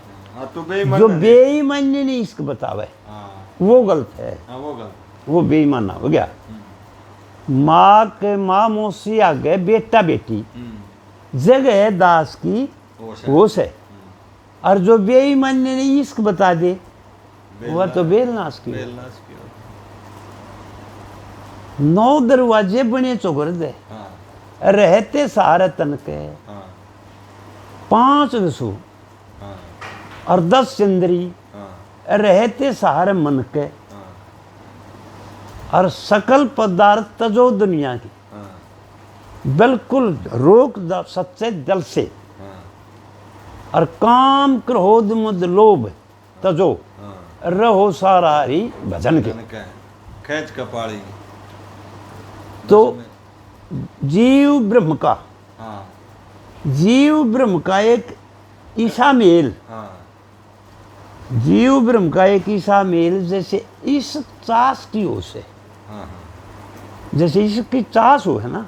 Speaker 2: तो बेईमान
Speaker 1: जो बेईमानी ने इश्क बतावे वो गलत है, वो बेईमाना हो गया। माँ के माँ मौसी आगे बेटा बेटी जगह दास की होश है, और जो बेईमानी ने इश्क बता दे वह तो बेलनाश की। 9 दरवाजे बने चौगर दे, रहते सारे तन के 5 विषु और 10 चंद्री, रहते सारे मन के, और सकल पदार्थ तजो दुनिया की, बिल्कुल रोक द सच्चे दिल से, और काम क्रोध मद लोभ तजो, रहो सारा हरि भजन के।
Speaker 2: खेच कपाड़ी।
Speaker 1: तो जीव ब्रह्म का, जीव ब्रह्म का एक ईसा मेल, जीव ब्रह्म का एक ईसा मेल जैसे इस चास की हो से, जैसे इसकी चास हो है ना,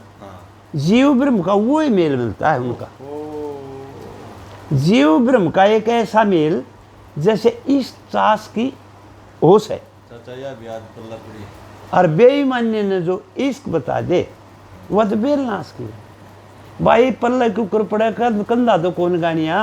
Speaker 1: जीव ब्रह्म का वो ही मेल मिलता है उनका। जीव ब्रह्म का एक ऐसा मेल जैसे इस चास की होश है। और बेईमानी ने जो इश्क बता दे वह तो बेलनाश की। भाई पल्ले के ऊपर पड़े कंधा तो कौन गानिया,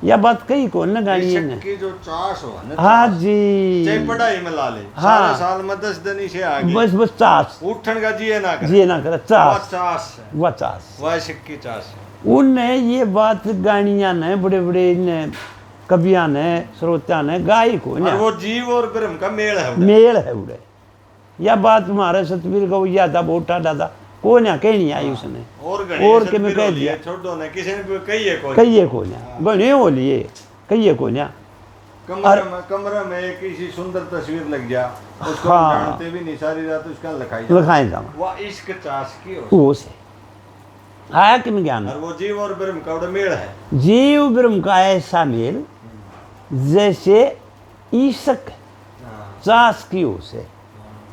Speaker 1: या बात कही कौन न गानी है
Speaker 2: की जो चास हो ना,
Speaker 1: हाँ जी,
Speaker 2: चाहे पढ़ाई में ला ले,
Speaker 1: हाँ,
Speaker 2: सारे साल में 10 दिन से आगे
Speaker 1: बस चास
Speaker 2: उठन का जिए ना करे,
Speaker 1: जिए ना करे, चास,
Speaker 2: वह
Speaker 1: चास
Speaker 2: वह सिक्की चास है।
Speaker 1: उनने ये बात गानिया ने बड़े बड़े ने कवियां ने श्रोता ने गाई को,
Speaker 2: वो जीव और ब्रह्म का मेल है,
Speaker 1: मेल है उड़े। यह बात तुम्हारे सतवीर का या था बोटा डादा को ना कहीं नहीं आई उसने, और के मैं कह दिया
Speaker 2: छोड़ो ना, किसी ने भी कहिए
Speaker 1: को ना गने हो लिए कहिए को ना।
Speaker 2: कमरे में एक ऐसी सुंदर तस्वीर लग जा, उसको जानते भी नहीं, सारी रात उसका
Speaker 1: लिखाई जा,
Speaker 2: वो इश्क चास की
Speaker 1: वो से आया कि मैं ज्ञान।
Speaker 2: और वो जीव और ब्रह्म का मेल है,
Speaker 1: जीव ब्रह्म का ऐसा मेल जैसे ईशक चास की हो से।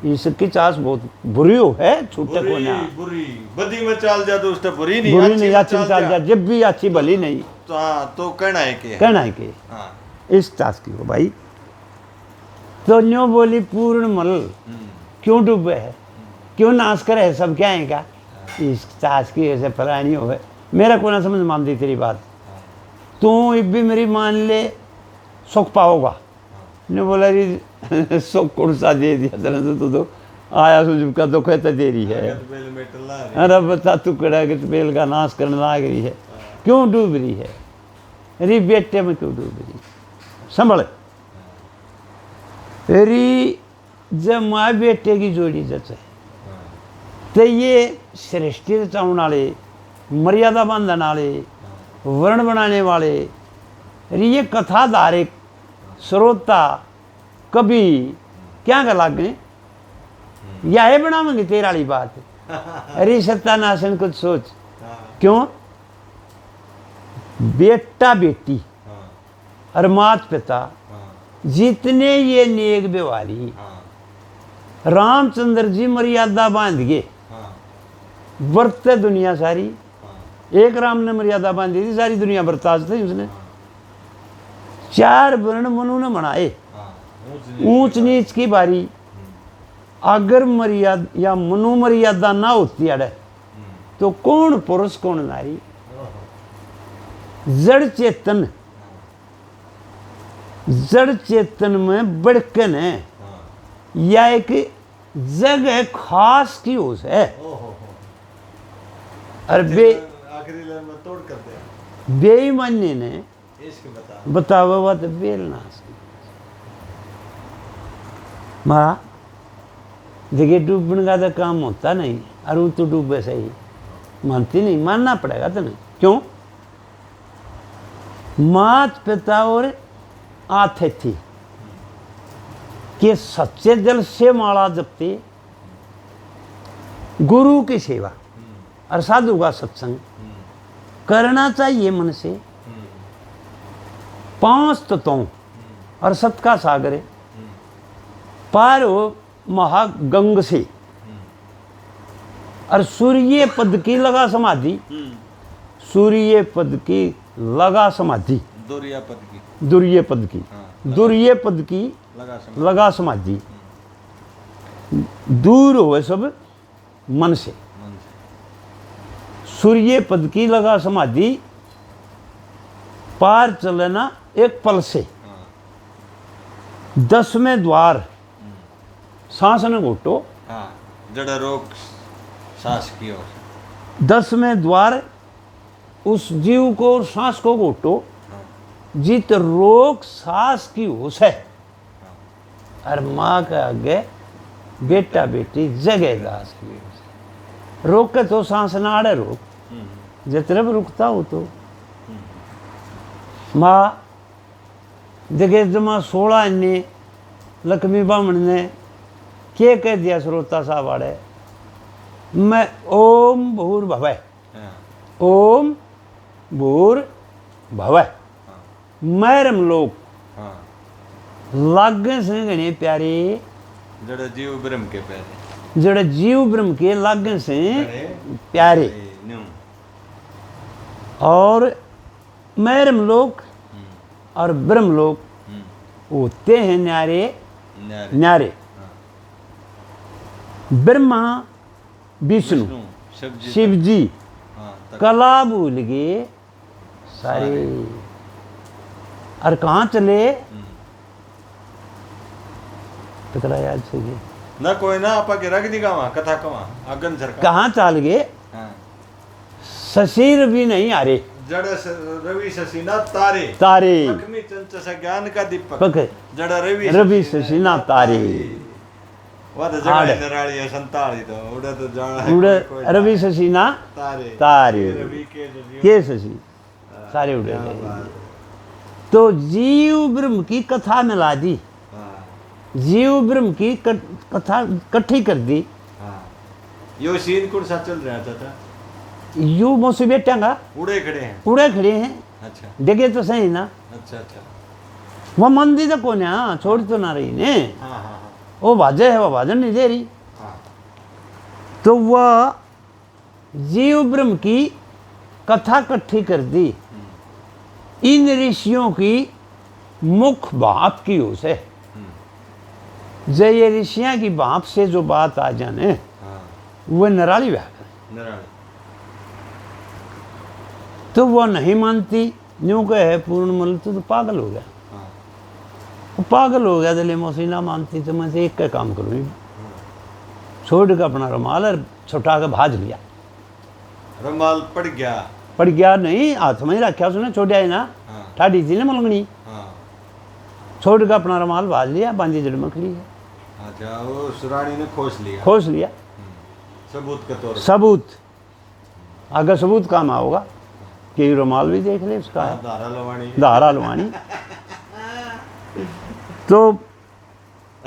Speaker 1: ईशक की चास बहुत बुरी हो है, छूटे को ना,
Speaker 2: बुरी बदी में चाल जा तो उससे बुरी नहीं,
Speaker 1: बुरी नहीं अच्छी चाल जा, जब भी अच्छी भली नहीं
Speaker 2: तो कहना है
Speaker 1: कि इस चास की हो भाई। तो न्यों बोली पूर्णमल क्यों डूबे है, क्यों नाश करे है, सब क्या है क्या इस चास की ऐसे फलानी हो है। मेरा को ना समझ मान दी तेरी बात, तू इब भी मेरी मान ले सुख पाओगा। ने बोला री सुख कौन सा दे दिया तेरे तो आया सुजुब का दुख है तो दे रही है। अरे बता तू कड़ा के बेल का नाश करने लाग रही है, क्यों डूब रही है, री बेटे में क्यों डूब रही, संभल री जब माँ बेटे की जोड़ी जचे तो ये सृष्टि रचाने वाले, मर्यादा बांधने वाले, वर्ण बनाने वाले, ये कथाधारिक श्रोता कभी क्या कर लाग गए, यह बनावेंगे तेरा वाली बात। अरे सत्यानाशन कुछ सोच, क्यों बेटा बेटी और माता पिता जितने ये नेक व्यवहारी, रामचंद्र जी मर्यादा बांध गए, बरते दुनिया सारी, एक राम ने मर्यादा बांधी थी, सारी दुनिया बरताज थी उसने। 4 वर्ण मनु ने बनाए, ऊंच नीच की बारी, अगर मर्यादा या मनु मर्यादा ना होती अड़े तो कौन पुरुष कौन नारी। जड़ चेतन में बड़कन है, या एक जगह खास की होश है। और
Speaker 2: आखिरी लाइन में तोड़ कर दिया।
Speaker 1: बेईमानी ने
Speaker 2: इसके
Speaker 1: बतावा हुआ तो बेलना माँ देखिए, डूबने का तो काम होता नहीं, और वो तो डूबे सही मानती नहीं, मानना पड़ेगा तो नहीं। क्यों? मात पिता और आथे थी कि सच्चे दिल से माला जपते, गुरु की सेवा और साधु का सत्संग करना चाहिए मन से, 5 तत्वों और सत का सागर पार हो महागंग से, और सूर्य पद की लगा समाधि, सूर्य पद की लगा समाधि,
Speaker 2: दुर्या पद की,
Speaker 1: दुर्य पद की, दुर्य पद की लगा समाधि, दूर हो सब मन से। सूर्य पद की लगा समाधि, पार चलना एक पल से। 10वें द्वार सांस न घोटो,
Speaker 2: जड़ रोग सांस की ओर।
Speaker 1: 10वें द्वार उस जीव को और सांस को घोटो जित रोग सांस की होश है। और माँ के आगे बेटा बेटी जगह दास की होश है। रोक के तो सांस ना आड़े रोक, जितने भी रुकता हो तो माँ देखे जमा 16 इन्नी लक्ष्मी बामण ने क्या कह दिया श्रोता साहब आड़े, मैं ओम भूर भवै, ओम भूर भवै मैरम लोग लागे से घने प्यारे,
Speaker 2: जड़ जीव ब्रह्म के प्यारे,
Speaker 1: जड़ जीव ब्रह्म के लागे से प्यारे, और मैरम लोग और ब्रह्म लोग होते हैं न्यारे न्यारे। ब्रह्मा विष्णु शिव जी कला भूल गए सारे, और कहाँ चले टकरा याद से
Speaker 2: ना कोई ना आपा के रख दी गावा कथा कवा अगन सरकार
Speaker 1: कहाँ चाल गए। शशि रवि नहीं आ रहे,
Speaker 2: जड़ रवि शशिना तारे,
Speaker 1: तारे
Speaker 2: लक्ष्मी चंच से ज्ञान का दीपक, जड़
Speaker 1: रवि शशिना तारे।
Speaker 2: वो तो जड़ नराली है संताली तो उड़े तो जाना
Speaker 1: उड़े रवि शशिना
Speaker 2: तारे,
Speaker 1: तारे
Speaker 2: रवि
Speaker 1: के शशि सारे उड़े गए। तो जीव ब्रह्म की कथा मिला दी, जीव ब्रह्म की कथा इकट्ठी कर दी।
Speaker 2: यो सीन कौन सा चल रहा था?
Speaker 1: यू मौसी बेटा
Speaker 2: उड़े खड़े हैं,
Speaker 1: उड़े खड़े हैं।
Speaker 2: अच्छा
Speaker 1: देखे तो सही ना।
Speaker 2: अच्छा अच्छा
Speaker 1: वो मंदिर तो कौन है, छोड़ तो ना रही ने।
Speaker 2: हाँ
Speaker 1: वो बाजे है, वो भाजन नहीं दे रही। तो वह जीव ब्रह्म की कथा इकट्ठी कर दी, इन ऋषियों की मुख भाप की ओर से। जय ये ऋषियां की भाप से जो बात आ जाने वो निराली व्याकरण, तो वो नहीं मानती। यूं कहे पूर्णमल तो पागल हो गया, वो पागल हो गया। दिले मौसी ना मानती तो मैं एक का काम करूँ, छोड़ के अपना रुमाल और छुटा के भाज लिया।
Speaker 2: रुमाल पड़
Speaker 1: गया नहीं, हाथ में ही रखा उसने, छोड़ा ही ना। ठाडी थी ना मलंगनी, छोड़ के अपना रुमाल भाज लिया, बांधी जड़ मखली है।
Speaker 2: अच्छा, वो सुरानी ने खोस लिया सबूत के तौर,
Speaker 1: सबूत अगर सबूत काम आओगा कि रुमाल भी देख ले उसका है, धारा लवानी। तो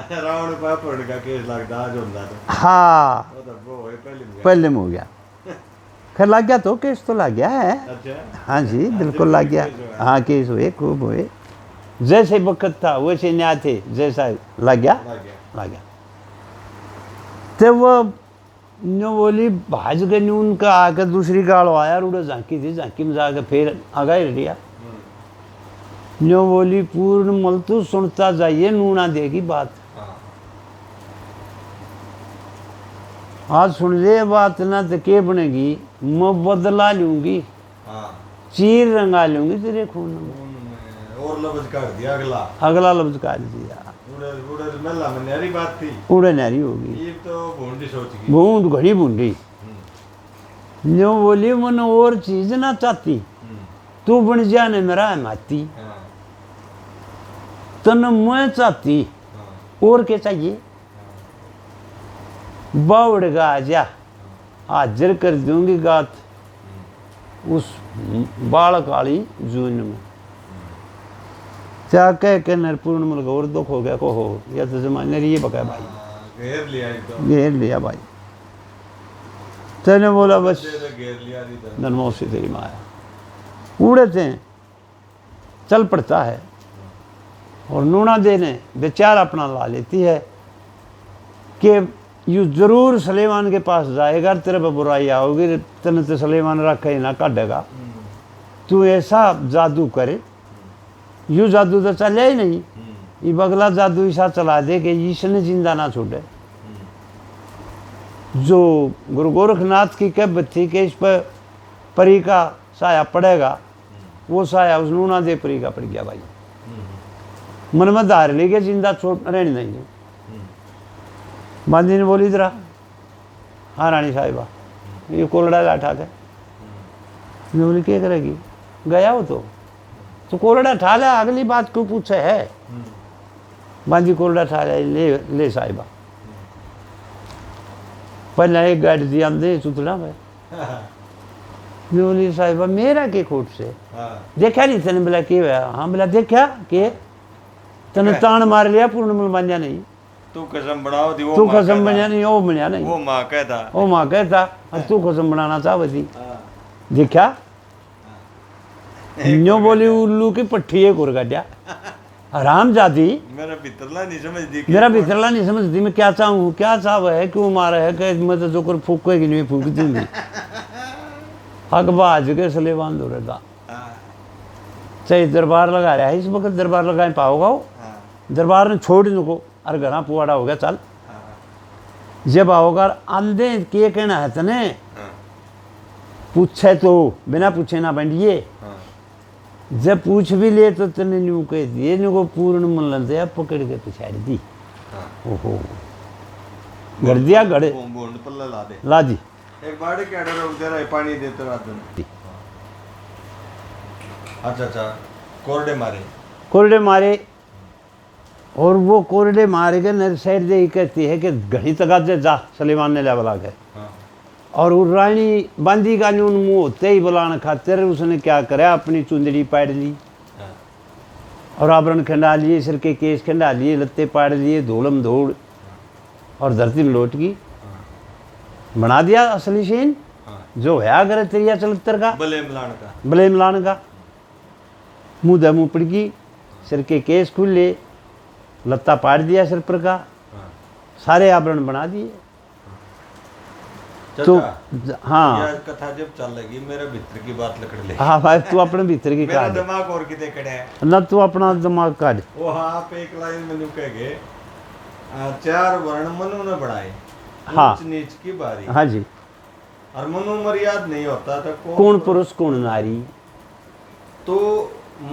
Speaker 2: रावण पापड़ का केस लगता आज होता तो
Speaker 1: हाँ पहले में हो गया, खैर लग गया तो केस तो लग गया है।
Speaker 2: अच्छा
Speaker 1: हाँ जी बिल्कुल लग गया। हाँ केस हुए खूब हुए, जैसे वक्त था वैसे न्याय थे, जैसा लग गया। तो वो नो बोली भाज गए नून का आकर दूसरी गाड़ आया, उड़ा झांकी थी, झांकी में जाकर फिर आगा ही लिया। नो बोली पूर्ण मल तू सुनता जाइए, नूना देगी बात। आज सुन ले बात ना तो के बनेगी, मैं बदला लूंगी। चीर रंगा लूंगी तेरे खून में।
Speaker 2: और लफ्ज काट दिया अगला।
Speaker 1: अगला लफ्ज काट दिया।
Speaker 2: उड़े उड़े मेला में नहरी बात थी।
Speaker 1: उड़े नहरी होगी।
Speaker 2: ये तो भूंडी सोच गई।
Speaker 1: बूंद घड़ी बूंदी जो बोली मन और चीज ना चाहती तू बन जाने मेरा माती तन मैं चाहती और क्या चाहिए बावड़गा आजा हाजिर कर दूंगी गात उस बाल काली जून में। क्या कह के नरपूर्ण मुल्क और दुख हो गया को हो या तो जमाने ये बका भाई
Speaker 2: घेर लिया
Speaker 1: घेर लिया भाई। तेने बोला बस
Speaker 2: घेर लिया
Speaker 1: नन्मो से तेरी माया उड़े थे चल पड़ता है और नूना देने बेचार अपना ला लेती है कि यू जरूर सलेमान के पास जाएगा तेरे पर बुराई आओगी तेने तो सलेमान रखा ही ना काटेगा तू ऐसा जादू करे यू जादू तो चल ही नहीं ये बगला जादू ऐसा चला दे कि इसने जिंदा ना छूटे। जो गुरु गोरखनाथ की कहबत थी कि इस पर परी का साया पड़ेगा वो साया उस नूना दे परी का पड़ गया भाई। मन में धार ले गया जिंदा छोड़ रहने नहीं। बांदी ने बोली इधर हाँ रानी साहिबा ये कोलड़ा लाठा के बोली क्या करेगी गया हो तो कोलड़ा ठा ले अगली बात क्यों पूछे है। बांदी कोलड़ा ठा ले साहिबा पहले एक गाड़ी दिया दे सुतला में बोली साहिबा मेरा के खोट से देखा नहीं तेने बोला के हाँ बोला देखा के तेने तान मार लिया पूर्ण बन नहीं
Speaker 2: तू कसम बनाओ थी
Speaker 1: तू कसम बना नहीं वो बनया नहीं
Speaker 2: वो माँ कहता
Speaker 1: और तू कसम बनाना चाहती देखा न्यो बोली उल्लू की पट्टी एक और गाड़िया आराम जाती
Speaker 2: मेरा भीतरला नहीं समझती मैं क्या चाहूँ क्या चाह है क्यों मारा है कि मैं तो जो कर फूकेगी नहीं फूक दूंगी हक बाज के सलेमान दो रहता चाहे दरबार लगा रहा है इस वक्त दरबार लगाए पाओगा वो दरबार ने छोड़ इनको अरे घना पुआड़ा हो गया चल जब आओगा आंधे के कहना है तने पूछे तो बिना पूछे ना बंडिए जब पूछ भी ले तो तने न्यू कह दिए को पूर्ण मन दे पकड़ के पिछाड़ दी ओहो गड़ दिया गड़े ला दी एक बाड़ी के आडर रोक दे रहा है पानी देते रात में। अच्छा कोरडे मारे और वो कोरडे मारे के नर साइड दे कहती है कि घड़ी तक दे जा सलेमान ने लेवल आ गए और वो रानी बांदी का न्यून मुँह होते ही बुलाने खातिर उसने क्या करा अपनी चुंदड़ी पाड़ ली और आभरण खंडा लिए सिर के केस खंडा लिए लत्ते पाड़ लिए धोलम धोड़ और धरती में लौट की बना दिया असली सीन जो है अगर तेरिया चलत्तर का बले मिलान का मुँह दे मुँह पड़गी सिर के केस खुले लत्ता पाड़ दिया सिर पर का सारे आभरण बना दिए। तो हाँ यार कथा जब चल लगी मेरे भीतर की बात लकड़ ले।
Speaker 1: हाँ भाई तू अपने भीतर की
Speaker 2: मेरा
Speaker 1: काट
Speaker 2: दिमाग और किते कड़े है
Speaker 1: ना तू अपना दिमाग काट
Speaker 2: वो हाँ आप एक लाइन में न्यू कह गए 4 वर्ण मनु ने बढ़ाए
Speaker 1: हाँ
Speaker 2: ऊंच नीच की बारी
Speaker 1: हाँ जी
Speaker 2: और मनु मर्याद नहीं होता था
Speaker 1: कौन पुरुष कौन नारी
Speaker 2: तो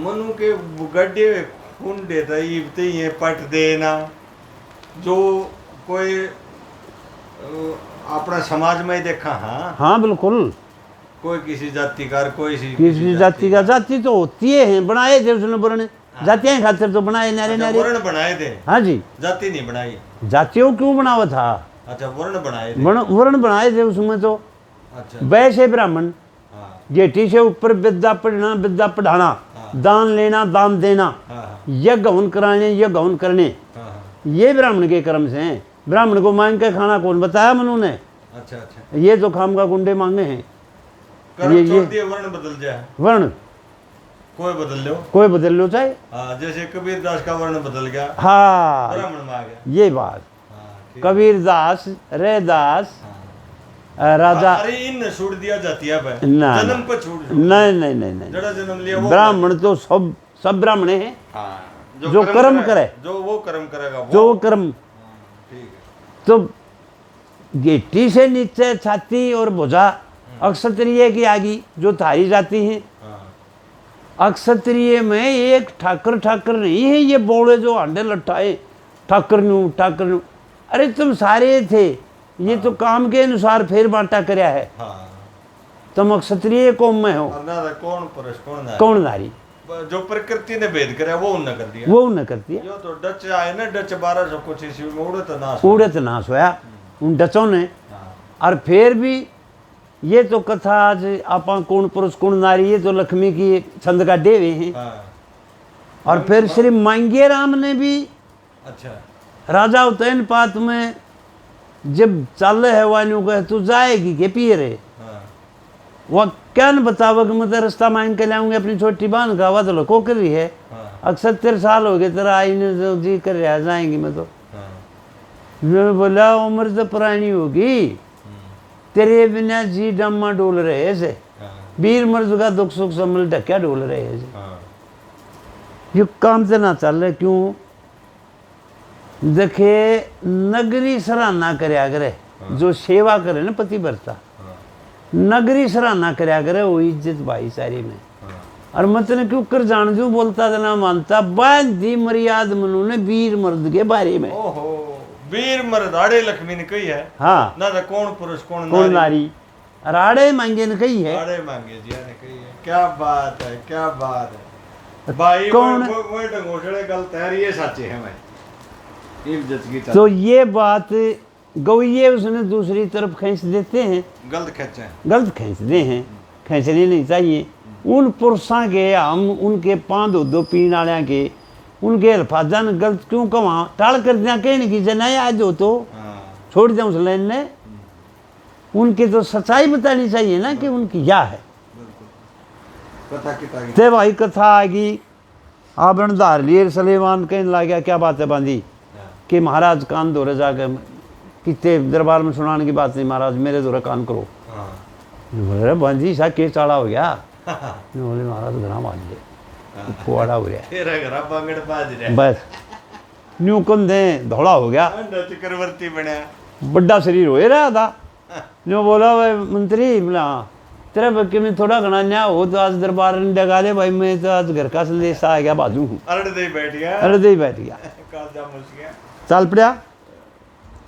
Speaker 2: मनु के गड्ढे खून देता ये पट देना जो कोई अपना समाज में देखा
Speaker 1: हाँ बिल्कुल
Speaker 2: कोई किसी जाति का कोई
Speaker 1: किसी जाति का जाति तो होती है बनाए थे उसने वर्ण जातियां खातिर तो बनाए नारे नारे
Speaker 2: वर्ण बनाए थे
Speaker 1: हाँ जी
Speaker 2: जाति नहीं बनाई
Speaker 1: जातियों क्यों बनावा था
Speaker 2: अच्छा वर्ण बनाए थे
Speaker 1: वर्ण बनाए थे उसमें तो
Speaker 2: अच्छा
Speaker 1: वैसे ब्राह्मण गेटी से ऊपर विद्या पढ़ना विद्या पढ़ाना दान लेना दान देना यज्ञ हवन कराने यज्ञ हवन करने ये ब्राह्मण के कर्म से हैं। ब्राह्मण को मांग के खाना कौन बताया मनु ने
Speaker 2: अच्छा
Speaker 1: ये तो खाम का गुंडे मांगे हैं
Speaker 2: ये वर्ण बदल जाए
Speaker 1: वर्ण
Speaker 2: कोई बदल लो
Speaker 1: चाहे
Speaker 2: जैसे कबीर दास का वर्ण बदल गया
Speaker 1: हाँ
Speaker 2: ब्राह्मण में आ गया
Speaker 1: ये बात कबीर दास रैदास राजा
Speaker 2: अरे इन छोड़ दिया जाती है
Speaker 1: जन्म पर छोड़ नहीं
Speaker 2: जड़ा जन्म लिया वो
Speaker 1: ब्राह्मण तो सब ब्राह्मण हैं जो कर्म करे
Speaker 2: जो वो कर्म करेगा
Speaker 1: जो कर्म तो गेटी से नीचे छाती और भुजा अक्सर तरीके की आगी जो थारी जाती हैं अक्षत्रिय में एक ठाकर ठाकर नहीं है, ये बोले जो हांडे लट्टाए ठाकर नू। अरे तुम सारे थे, ये तो काम के अनुसार फेर बांटा करया है।
Speaker 2: हाँ
Speaker 1: तुम अक्षत्रिय कौम में हो,
Speaker 2: और ना था कौन पुरुष कौन नारी,
Speaker 1: कौन नारी,
Speaker 2: जो प्रकृति ने भेद कराया वो उन्होंने कर दिया।
Speaker 1: वो उन्हें कर दिया।
Speaker 2: यो तो डच आए ना, डच 1200 कुछ ईस्वी में उड़त
Speaker 1: नाश होया उन डचों ने।
Speaker 2: हाँ।
Speaker 1: और फिर भी ये तो कथा आज आपा कौन पुरुष कौन नारी, ये तो लक्ष्मी की छंद का डेवे हैं।
Speaker 2: हाँ।
Speaker 1: और फिर श्री मांगे राम ने भी
Speaker 2: अच्छा
Speaker 1: राजा उतैन पात में जब चल है वानू कहे तू जाएगी के पिए रे,
Speaker 2: हाँ।
Speaker 1: वह क्या न बतावा कि मैं तो रास्ता मांग के लाऊंगी अपनी छोटी बहन का, वह तो को कर रही है।
Speaker 2: हाँ।
Speaker 1: अक्सर 70 साल हो गए तेरा आई ने जो जी कर रहा जाएंगी मैं तो।
Speaker 2: हाँ।
Speaker 1: मैंने बोला उम्र तो पुरानी होगी, तेरे बिना जी डम्मा डोल रहे से,
Speaker 2: हाँ।
Speaker 1: वीर मर्द का दुख सुख संभल ढक्या डोल रहे से।
Speaker 2: हाँ।
Speaker 1: ये काम तो ना चल रहे, क्यों देखे नगरी सराहना करया करे, जो सेवा करे ना पति भरता, नगरी सराहना करया करे वो इज्जत भाईचारे में। और मतलब क्यों कर जान जो बोलता था ना मानता, बांधी मर्याद मनु ने वीर मर्द के बारे में।
Speaker 2: ओहो, वीर मर्द आड़े लक्ष्मी ने कही है।
Speaker 1: हाँ,
Speaker 2: ना था कौन पुरुष कौन
Speaker 1: नारी, राड़े मांगे ने कही है।
Speaker 2: आड़े मांगे जी ने कही है। क्या बात है, क्या बात है भाई।
Speaker 1: कौन
Speaker 2: वो ढंगोसड़े गलत है, ये सच्चे हैं भाई। इज्जत की
Speaker 1: तो ये बात गौये उसने दूसरी तरफ खींच देते हैं,
Speaker 2: गलत खींचे,
Speaker 1: गलत खींचते हैं, खींचने नहीं चाहिए। उन पुरुषों के हम उनके 5 दो पीन वाले के उनके अल्फाजा ने गलत क्यों कमा टाल कर दिया, कहने की जना आज हो तो छोड़ दिया उस लाइन ने। उनकी तो सच्चाई बतानी चाहिए ना कि उनकी क्या है। ते भाई कथा आ गई, आभरण धार लिए सलेमान कहने लग गया क्या बात है बांधी कि महाराज कान दौरे जाकर कितने दरबार में सुनाने की बात नहीं, महाराज मेरे दौरे कान करो। बोले बांधी सा के चाड़ा हो गया। बोले महाराज घना बांध ले, कुआड़ा हो गया
Speaker 2: तेरा घरा बांगड़ बाज रहा
Speaker 1: बस न्यू कंधे धौला हो गया,
Speaker 2: चक्रवर्ती बनया,
Speaker 1: बड़ा शरीर हो रहा था। न्यू बोला भाई मंत्री, बोला तेरा बक्के में थोड़ा घना न्या हो तो आज दरबार ने डगा ले भाई, मैं तो आज घर का संदेश आ गया बाजू हूँ।
Speaker 2: अरड़ दे बैठ गया,
Speaker 1: अरे दे बैठ गया, चल पड़ा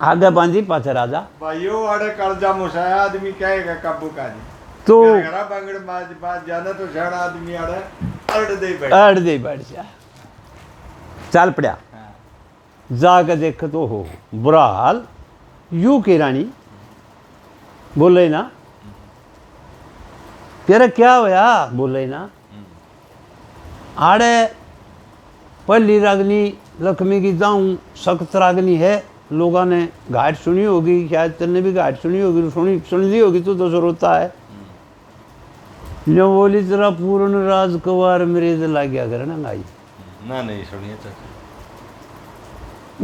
Speaker 1: आगे बांधी पाछे राजा।
Speaker 2: भाइयों आड़े कालजा मुसाया आदमी कहेगा काबू का जी,
Speaker 1: तो
Speaker 2: घरा बांगड़ बाज जाना तो शाना आदमी आड़े अरड़ दे बैठ
Speaker 1: जा, चल पड़ा। जाकर देख तो हो बुरा हाल, यू के रानी बोले ना तेरा क्या होया, बोले ना आड़े पहली रागनी लक्ष्मी की जाऊं सख्त रागनी है, लोगों ने घाट सुनी होगी, शायद तेने भी घाट सुनी होगी, सुन दी होगी तो रोता है। जो बोली तेरा पूर्ण राजकुमार मेरे दिल आ गया करना गाई
Speaker 2: ना, नहीं सुनिए तो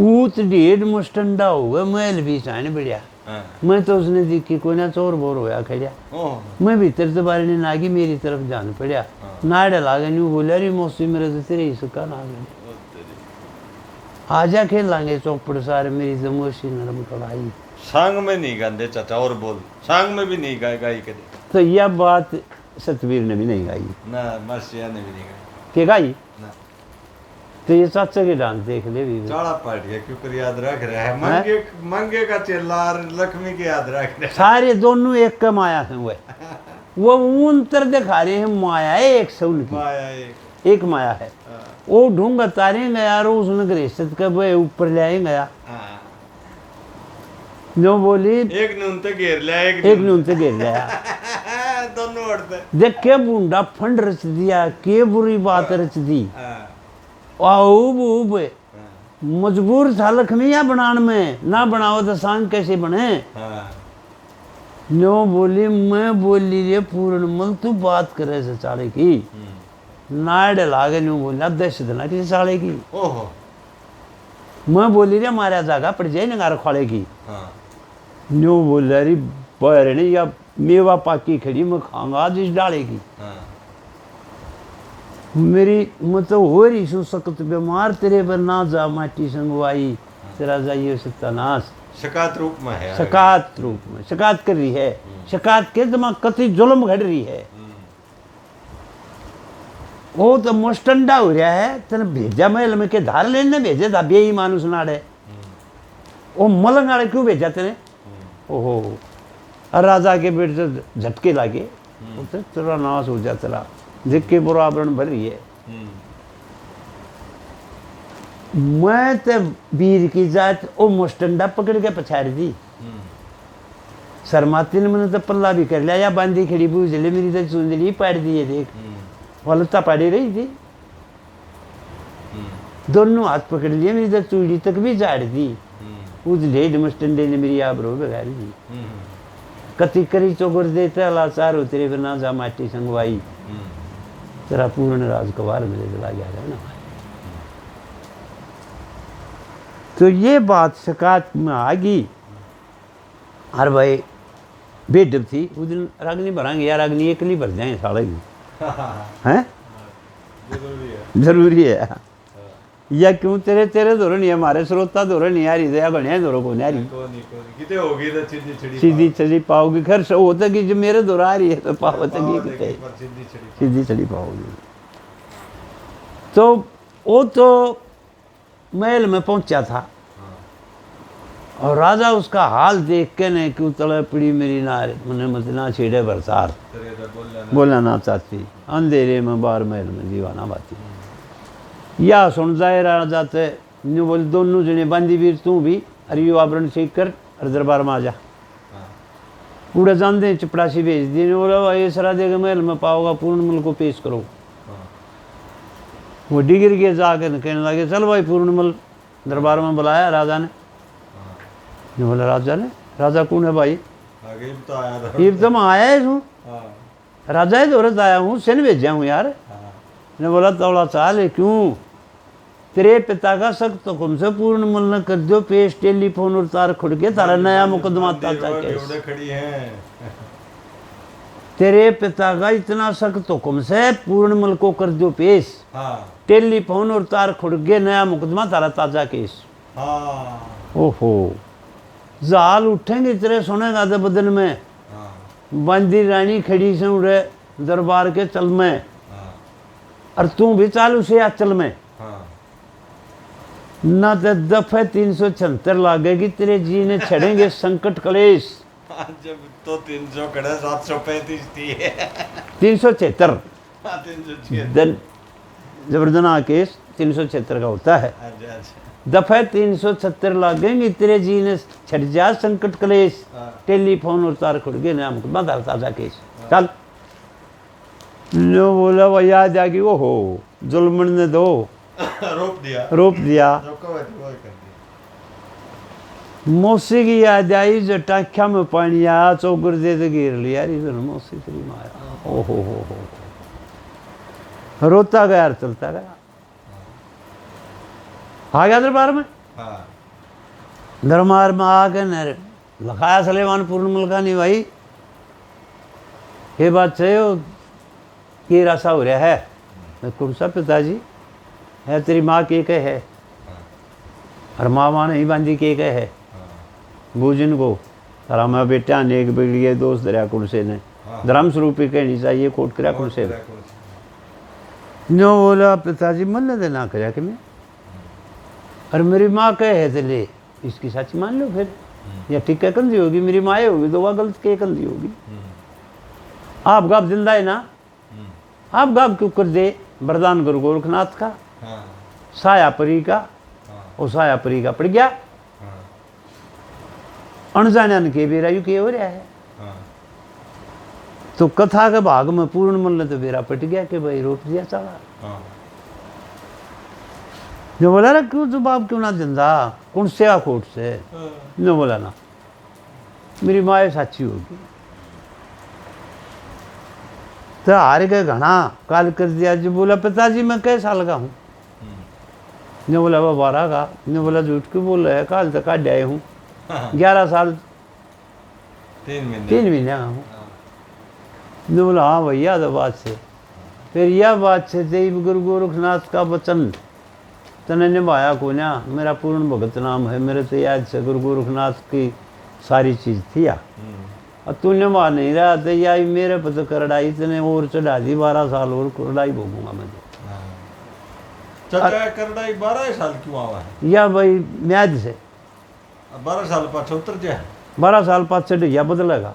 Speaker 1: ऊत 1.5 मुस्टंडा हो गया, महल भी साइन बढ़िया। मैं तो उसने देखी कोई ना चोर बोर होया खड़िया, मैं भीतर से बारे ने नागी मेरी तरफ जान पड़िया, नाड़ लागे न्यू बोलिया री मौसी मेरे तो तेरे इसका ना आजा खेल लांगे चौपड़ सारे मेरी तो मौसी नरम कड़ाई।
Speaker 2: सांग में नहीं गाते चाचा, और बोल सांग में भी नहीं गाई कभी।
Speaker 1: तो यह बात सतवीर ने भी नहीं गाई
Speaker 2: ना, मर्सिया ने भी नहीं गाई
Speaker 1: के गाई ना। तो ये चाचा के डांस देख ले भी
Speaker 2: चाड़ा पाट गया क्योंकि याद रख रहा है, मंगे का चेला लक्ष्मी के याद रख रहे
Speaker 1: सारे दोनों एक का माया है वो ऊंतर दिखा रहे हैं माया है, एक से उनकी
Speaker 2: माया
Speaker 1: एक माया है। वो ढूंढ तारे गया उसने गृहस्थ कब ऊपर ले गया, जो बोली
Speaker 2: एक ने उनसे घेर लिया,
Speaker 1: एक ने उनसे घेर लिया
Speaker 2: दोनों उड़ते
Speaker 1: देख के बूंदा फंड रच दिया, के बुरी बात रच दी। ऊब मजबूर था लक्ष्मिया बनान में, ना बनाओ तो सांग कैसे बने। नो बोली मैं बोली रे पूर्ण मल तू बात करे से चाले की नाड़ लागे न्यू बोला 10 दिन की साले की।
Speaker 2: ओहो,
Speaker 1: मैं बोली रे मारा जागा पड़ जाए नगार खाले की। न्यू बोल रही बहरे नहीं या मेवा पाकी खड़ी मैं खाऊंगा आज इस डाले की। मेरी मतलब हो रही सु सख्त बीमार तेरे पर ना जा माटी संगवाई तेरा जाइए सत्यानाश।
Speaker 2: शकात रूप में है,
Speaker 1: शकात रूप में शकात कर रही है, शकात के दिमाग कति जुल्म घड़ रही है। वो तो मुस्टंडा हो रहा है, तेने भेजा महल में के धार लेने भेजे था बेई मानुस नाड़े, वो मलंग नाड़े क्यों भेजा तेने? ओहो, और राजा के बेटे तो झटके लागे, तो तेरा नाश हो जा, तेरा देख के बुरा आवरण भर रही है। मैं तो वीर की जात ओ मुस्टंडा पकड़ के पछाड़ दी, शर्माती ने मैंने तो पल्ला भी कर लिया, या बांधी खड़ी बूझले मेरी तो चुंदड़ी पाड़ दी है, देख वलता पाड़ी रही थी, दोनों हाथ पकड़ लिए, मेरी तो चूड़ी तक भी झाड़ दी, उजले मुस्टंडे ने मेरी आबरू बिगाड़ दी। कति करी चौगर देते लाचार हो तेरे बिना जा माटी संगवाई, तेरा पूर्ण राजकुमार मेरे दिला गया है ना। तो ये बात शिकायत में आ गई, अरे भाई बेडब थी उस दिन रागनी भरांगे यार, रागनी एक नहीं भर जाए साले की हैं, जरूरी है या क्यों? तेरे तेरे धोरण नहीं, हमारे श्रोता धोरण नहीं आ रही, या बढ़िया धोरो को नहीं आ रही,
Speaker 2: कितने होगी तो
Speaker 1: सीधी चली पाओगी, खैर होता कि जो मेरे धोरा आ रही है तो पाओ तक सीधी चली पाओगी। तो वो तो महल में पहुंचा था, और राजा उसका हाल देख के ने क्यों तले पड़ी मेरी नार, मैंने मत ना छेड़े बरसार, बोलना ना चाहती, अंधेरे में बार महल में दीवाना बाती, या सुन जाए राजा ते न्यू बोल, दोनों जने बांधी वीर तू भी, अरे यो आवरण ठीक कर और दरबार में आ जा। पूरे जान दे चपड़ासी भेज दी, ने बोला भाई सरा देगा महल में पाओगा, पूर्णमल को पेश करो। वो डिगिर के जाके कहने लगे चल भाई पूर्णमल दरबार में बुलाया राजा ने, बोला राजा ने, राजा कौन है भाई? ये तो मैं आया हूँ, राजा ही दौरत आया हूँ, सेन भेजा हूँ यार। ने बोला तौला चाल है, क्यों? तेरे पिता का सख्त हुक्म से पूर्णमल न कर दो पेश, टेलीफोन और तार खुड़ के तारा नया मुकदमा ताता केस। तेरे पिता का इतना सख्त हुक्म से पूर्णमल को कर दो पेश, टेलीफोन और तार खुड़ के नया मुकदमा तारा ताजा केस। ओहो, जाल उठेंगे तेरे सुनेगा तो बदन में, बंदी रानी खड़ी से उड़े दरबार के चल में, और तू भी चालू से आचल में, ना तो दफे 376 लागेगी तेरे जी ने छड़ेंगे संकट कलेश।
Speaker 2: जब तो 300 कड़े 735 थी
Speaker 1: 376 जबरदना केस 376 का होता है। दफे 376 लागेंगे तेरे जी ने छड़ जा संकट कलेश, टेलीफोन और तार खुड़ गए नाम बंदा ताजा केस। चल लो बोला वो याद आ गई, ओहो जुल्मन ने दो रोप दिया। मौसी की याद आई, जो टाख्या में पानी आया चौगर दे तो गिर लिया, मौसी तेरी माया। ओहो हो रोता गया चलता गया, आ गया दरबार में। दरबार में आके न लखाया सलेमान पूर्णमल का, नहीं भाई ये बात है ये रासा हो रहा है। कौन सा पिताजी है? तेरी माँ के है, और माँ नहीं बांधी के है बूझन को, तारा मैं बेटा ने एक बिगड़िए दोस्त दरिया कुल से ने धर्म स्वरूप ही कहनी चाहिए कोट करा कुल से। जो बोला पिताजी मन ने देना करा कि मैं, और मेरी माँ कहे है तो ले इसकी सच मान लो फिर, या ठीक कह कंदी होगी मेरी माँ होगी तो वह गलत कह कंदी होगी। आप गाप जिंदा है ना, आप गाप क्यों कर दे? वरदान गुरु गोरखनाथ का, साया परी का, और साया परी का पड़ गया, अनजाने के बेरा यू के हो रहा है। तो कथा के भाग में पूर्णमल ने तो बेरा पट गया कि भाई रोक दिया चला। जो बोला ना क्यों जवाब क्यों ना जिंदा, कौन से आखोट से? जो बोला ना मेरी माँ साची होगी, तो हार के घना काल कर दिया। जो बोला पिताजी मैं कै साल का हूँ? ने बोला वह 12 का। ने बोला झूठ क्यों बोल रहा है? काल तक काट आए हूँ 11 साल 3 महीने का हूँ। ने बोला हाँ भैया तो बात से, फिर यह बात से देव गुरु गोरखनाथ का वचन तने निभाया को ना, मेरा पूर्ण भगत नाम है, मेरे तो याद से गुरु गोरखनाथ की सारी चीज़ थी या, और तू निभा नहीं रहा तो या मेरे पर तो करड़ाई तने और चढ़ा दी, 12 साल और करड़ाई भोगूंगा मैं तो।
Speaker 2: चाचा करड़ा 12 साल क्यों आवा है?
Speaker 1: या भाई म्याद से
Speaker 2: 12 साल पाछे उतर जाए।
Speaker 1: 12 साल पास चढ़ गया बदलेगा,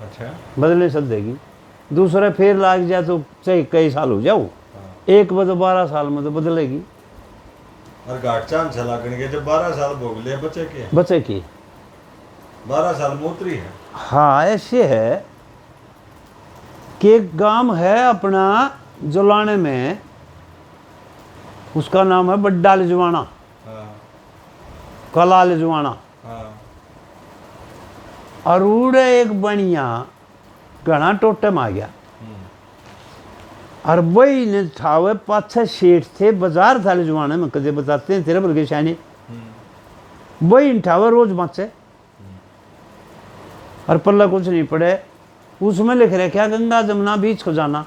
Speaker 2: अच्छा
Speaker 1: बदले सदेगी। दूसरे फिर लाग जाए तो चाहे कई साल हो जाओ, एक बदल 12 साल में तो बदलेगी।
Speaker 2: और घाट चांद से लागण के जब 12 साल भोग लिया बचे के
Speaker 1: बचे की
Speaker 2: 12 साल मोतरी है।
Speaker 1: हाँ ऐसे है कि एक गांव है अपना जुलाने में, उसका नाम है बड्डा लिजवाना,
Speaker 2: हाँ
Speaker 1: कला लिजवाना।
Speaker 2: हाँ
Speaker 1: और उड़े एक बनिया घना टोटे में आ गया। और वही ने ठावे 5-6 सेठ थे, बाजार था लिजवाने में, कदे बताते हैं तेरे बल्कि शानी वही ठावे रोज बचे और पल्ला कुछ नहीं पड़े। उसमें लिख रहे क्या गंगा जमुना बीच को जाना।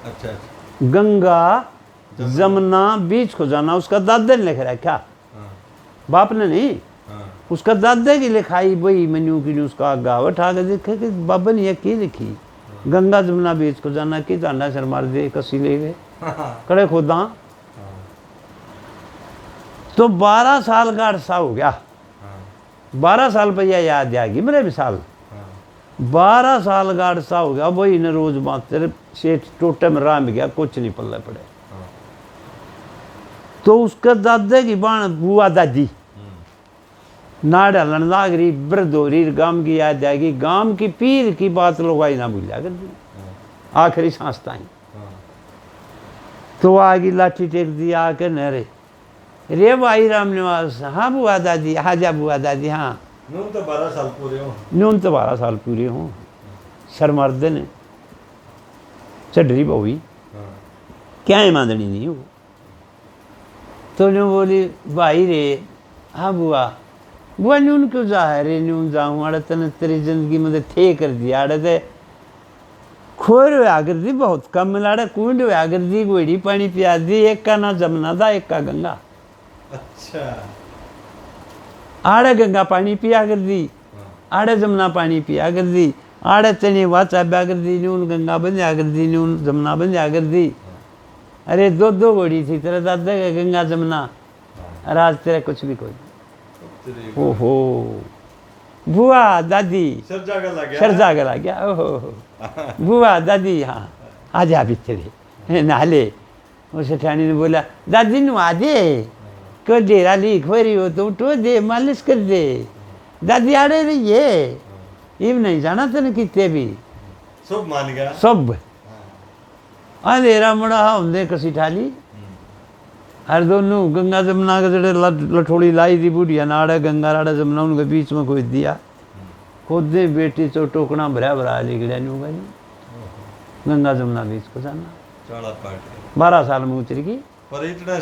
Speaker 2: अच्छा अच्छा
Speaker 1: गंगा जमुना बीच को जाना उसका दादे ने लिख रहा है क्या,
Speaker 2: हाँ
Speaker 1: बाप ने नहीं,
Speaker 2: हाँ
Speaker 1: उसका दादे की लिखाई वही मेन्यू की उसका गावट आगे देखे कि बाबा ने ये की लिखी, गंगा जमुना बीच को जाना की जाना सर मार दे कसी ले गए कड़े खुदा। तो 12 साल का अरसा हो गया, 12 साल पहिया याद आ गई मेरे मिसाल, 12 साल का अरसा हो गया वही ने रोज मात्र सेठ टोटे में राम गया कुछ नहीं पल्ले पड़े। तो उसके दादे की बाण बुआ दादी नाड़ हलन लाग रही, वृद्ध हो रही, गांव की याद आएगी, गांव की पीर की बात लोगाई ना भूलिया कर दी आखिरी सांस ताई। तो आगे लाठी टेक दी आके नहरे रे भाई राम निवास, हाँ बुआ दादी, हाँ जा बुआ दादी, हाँ
Speaker 2: नून तो 12 साल पूरे हो।
Speaker 1: न्यून तो 12 साल पूरे हों। सर मर्द ने चढ़ी बहुई क्या है मांदनी नहीं हो। तो न्यू बोली भाई रे, हाँ बुआ, बुआ न्यून क्यों जा है रे, न्यून जाऊँ अड़े तने तेरी जिंदगी में थे कर दिया, अड़े ते खोर हुआ कर दी, बहुत कम मिलाड़े कुंड हुआ कर दी, गोड़ी पानी पिया दी, एक का ना जमुना था एक का गंगा।
Speaker 2: अच्छा
Speaker 1: आड़े गंगा पानी पिया कर दी, आड़े जमुना पानी पिया कर दी, आड़े चने वाचा ब्या कर दी, न्यून गंगा बंध्या कर दी, न्यून जमुना बंध्या कर दी। अरे दो घोड़ी थी तेरे दादा का गंगा जमुना, और आज तेरा कुछ भी कोई। ओहो बुआ दादी
Speaker 2: सर जागा लग
Speaker 1: गया ओहो बुआ दादी, हाँ आ जा भीतरे नाले। उस सेठानी ने बोला दादी नु आ दे, को डेरा लीक हो रही हो तो उठो दे मालिश कर दे। दादी आड़े रही है, इब नहीं जाना तेने कितने भी
Speaker 2: सब मान गया
Speaker 1: सब अंधेरा मुड़ा हमने कसी ठाली। हर दोनों गंगा जमुना के जड़े लठोड़ी लाई थी बूढ़िया नाड़ा गंगा राड़ा जमुना उनके बीच में खोद दिया, खोद दे बेटी तो टोकना भरा भरा निकलिया न्यू गई गंगा जमुना बीच को जाना।
Speaker 2: चौड़ा पाट
Speaker 1: 12 साल में उतर गई।
Speaker 2: पर इतना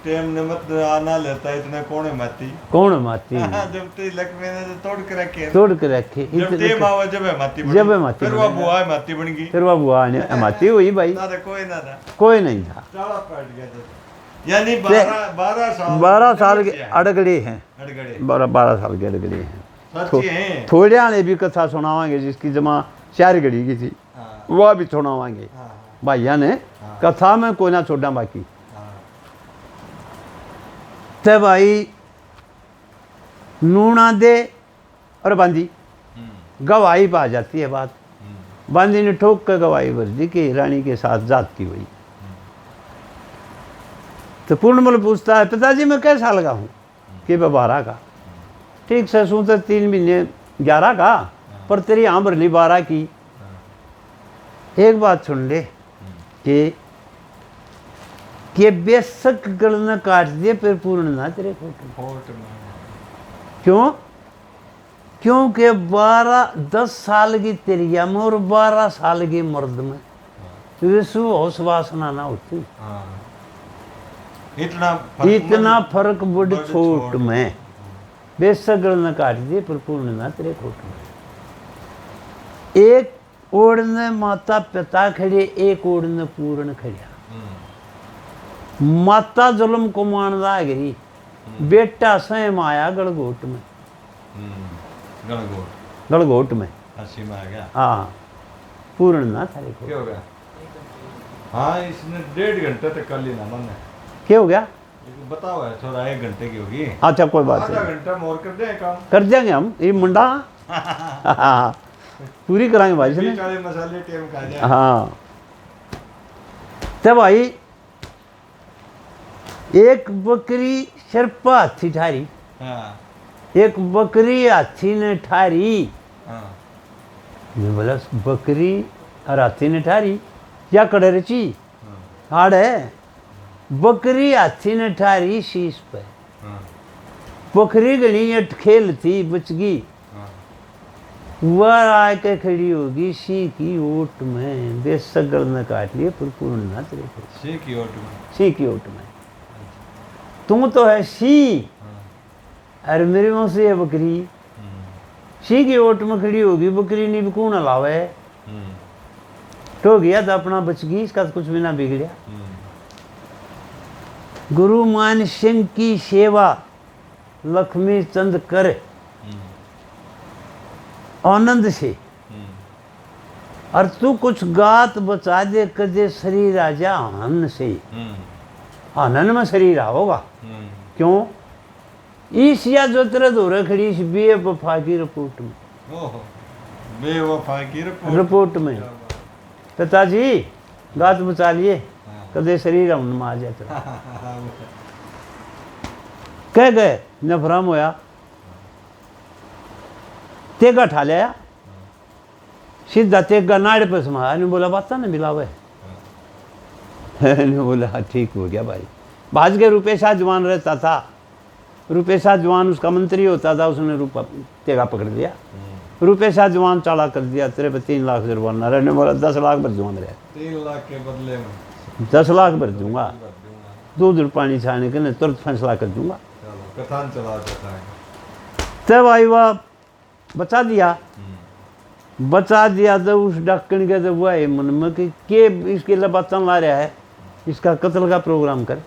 Speaker 2: टाइम ने मत आना लेता, इतने कौन है माती
Speaker 1: कौन माती
Speaker 2: जब तिलक मैंने तो तोड़ के रखे
Speaker 1: तोड़ के रखे,
Speaker 2: जब टेम आवा जब है माती बनी,
Speaker 1: जब है माती
Speaker 2: फिर वो बुआ है माती बन गई,
Speaker 1: फिर वह बुआ ने माती हुई भाई,
Speaker 2: ना कोई ना था,
Speaker 1: कोई नहीं था।
Speaker 2: चौड़ा पाट गया था। यानी 12
Speaker 1: साल के अड़गड़े हैं,
Speaker 2: अड़गड़े
Speaker 1: 12 साल के अड़गड़े हैं।
Speaker 2: सच्ची हैं।
Speaker 1: थोड़े आने भी कथा सुनावांगे जिसकी जमा 4 घड़ी की थी,
Speaker 2: हाँ,
Speaker 1: वह भी सुनावांगे
Speaker 2: हाँ,
Speaker 1: भाइया ने,
Speaker 2: हाँ।
Speaker 1: कथा में कोई ना छोड़ा बाकी।
Speaker 2: हाँ,
Speaker 1: ते भाई नूना दे और बांदी गवाही पा जाती है बात। बांदी ने ठोक कर गवाही भर दी कि रानी के साथ जात की हुई। तो पूर्णमल पूछता है पिताजी मैं कैसा लगा हूँ कि मैं 12 का, ठीक से सू तो 3 महीने 11 का, पर तेरी यहाँ भरली 12 की। एक बात सुन ले कि बेशक गल न काट दिए फिर पूर्ण ना तेरे
Speaker 2: फोट में।
Speaker 1: क्यों? क्योंकि 10 साल की तेरिया में और 12 साल की मर्द में विश्व होश वासना ना होती।
Speaker 2: हाँ,
Speaker 1: इतना फर्क बड़ छोट में, बेशक गल न काट दिए पर पूर्ण ना तेरे खोट में। एक ओढ़ने माता पिता खड़े, एक ओढ़ने पूर्ण खड़िया। माता जुल्म को मानदा गई, बेटा स्वयं आया गड़गोट में, गड़गोट में
Speaker 2: हंसी में आ गया।
Speaker 1: हाँ पूर्ण ना थारे को।
Speaker 2: क्या हो गया? हाँ इसने 1.5 घंटे तक कर ली ना मैंने,
Speaker 1: क्या हो गया?
Speaker 2: लेकिन बताओ है थोड़ा 1 घंटे की होगी,
Speaker 1: अच्छा कोई बात
Speaker 2: आधा
Speaker 1: नहीं,
Speaker 2: घंटा मोर कर दे काम।
Speaker 1: कर देंगे हम, ये मुंडा पूरी कराएंगे भाई
Speaker 2: बीच
Speaker 1: से।
Speaker 2: वाले मसाले टेम खा जाए।
Speaker 1: हाँ तब भाई एक बकरी शर्पा हाथी ठारी,
Speaker 2: हाँ
Speaker 1: एक बकरी हाथी ने ठारी।
Speaker 2: हाँ
Speaker 1: मैं बोला बकरी और हाथी ने ठारी क्या कड़े रची
Speaker 2: हाँ
Speaker 1: हाड़ है। बकरी हाथी ने ठारी शीश पे,
Speaker 2: हाँ
Speaker 1: बकरी गणी अट खेल थी बच गई,
Speaker 2: हाँ
Speaker 1: वह आके खड़ी होगी सी की ओट में, बेसगल ने काट लिए पर पूर्ण ना तेरे को,
Speaker 2: सी की ओट में।
Speaker 1: सी की ओट में। तुम तो है सी
Speaker 2: हाँ
Speaker 1: अरे मेरे मुंह से है बकरी, सी की ओट में खड़ी होगी बकरी ने भी कौन अलावे तो गया तो अपना बच गई, इसका तो कुछ भी ना बिगड़िया। गुरु मान सिंह की सेवा लक्ष्मी चंद कर आनंद से, और तू कुछ गात बचा दे कदे शरीर आजा हन से, आनंद में शरीर आओगा। क्यों ईसिया जो तेरे दौरे खड़ी इस बेवफा की रिपोर्ट में,
Speaker 2: ओहो बेवफा की
Speaker 1: रिपोर्ट में पिताजी गात बचा लिए कदे शरीर हन में आ जाए तेरा। कह गए नफराम होया तेगा ठा लिया सीधा तेगा नाड़ पे समाया, ने बोला बात ना मिलावे ने बोला हाँ ठीक हो गया भाई। भाज के रुपेशा जवान रहता था, रुपेशा जवान उसका मंत्री होता था, उसने रुपा तेगा पकड़ दिया, रुपेशा जवान चाला कर दिया, तेरे पे 3 लाख जुर्माना। रहने बोला 10 लाख भर जवान रहे,
Speaker 2: 3 लाख के बदले में
Speaker 1: 10 लाख भर दूंगा, दूध पानी छाने के लिए तुरंत फैसला कर दूंगा।
Speaker 2: चलो कथान चला देता है।
Speaker 1: तब आई वह बचा दिया, बचा दिया तो उस डक्कन के तो वह मन में कि के इसके लिए बतन ला रहा है, इसका कत्ल का प्रोग्राम कर।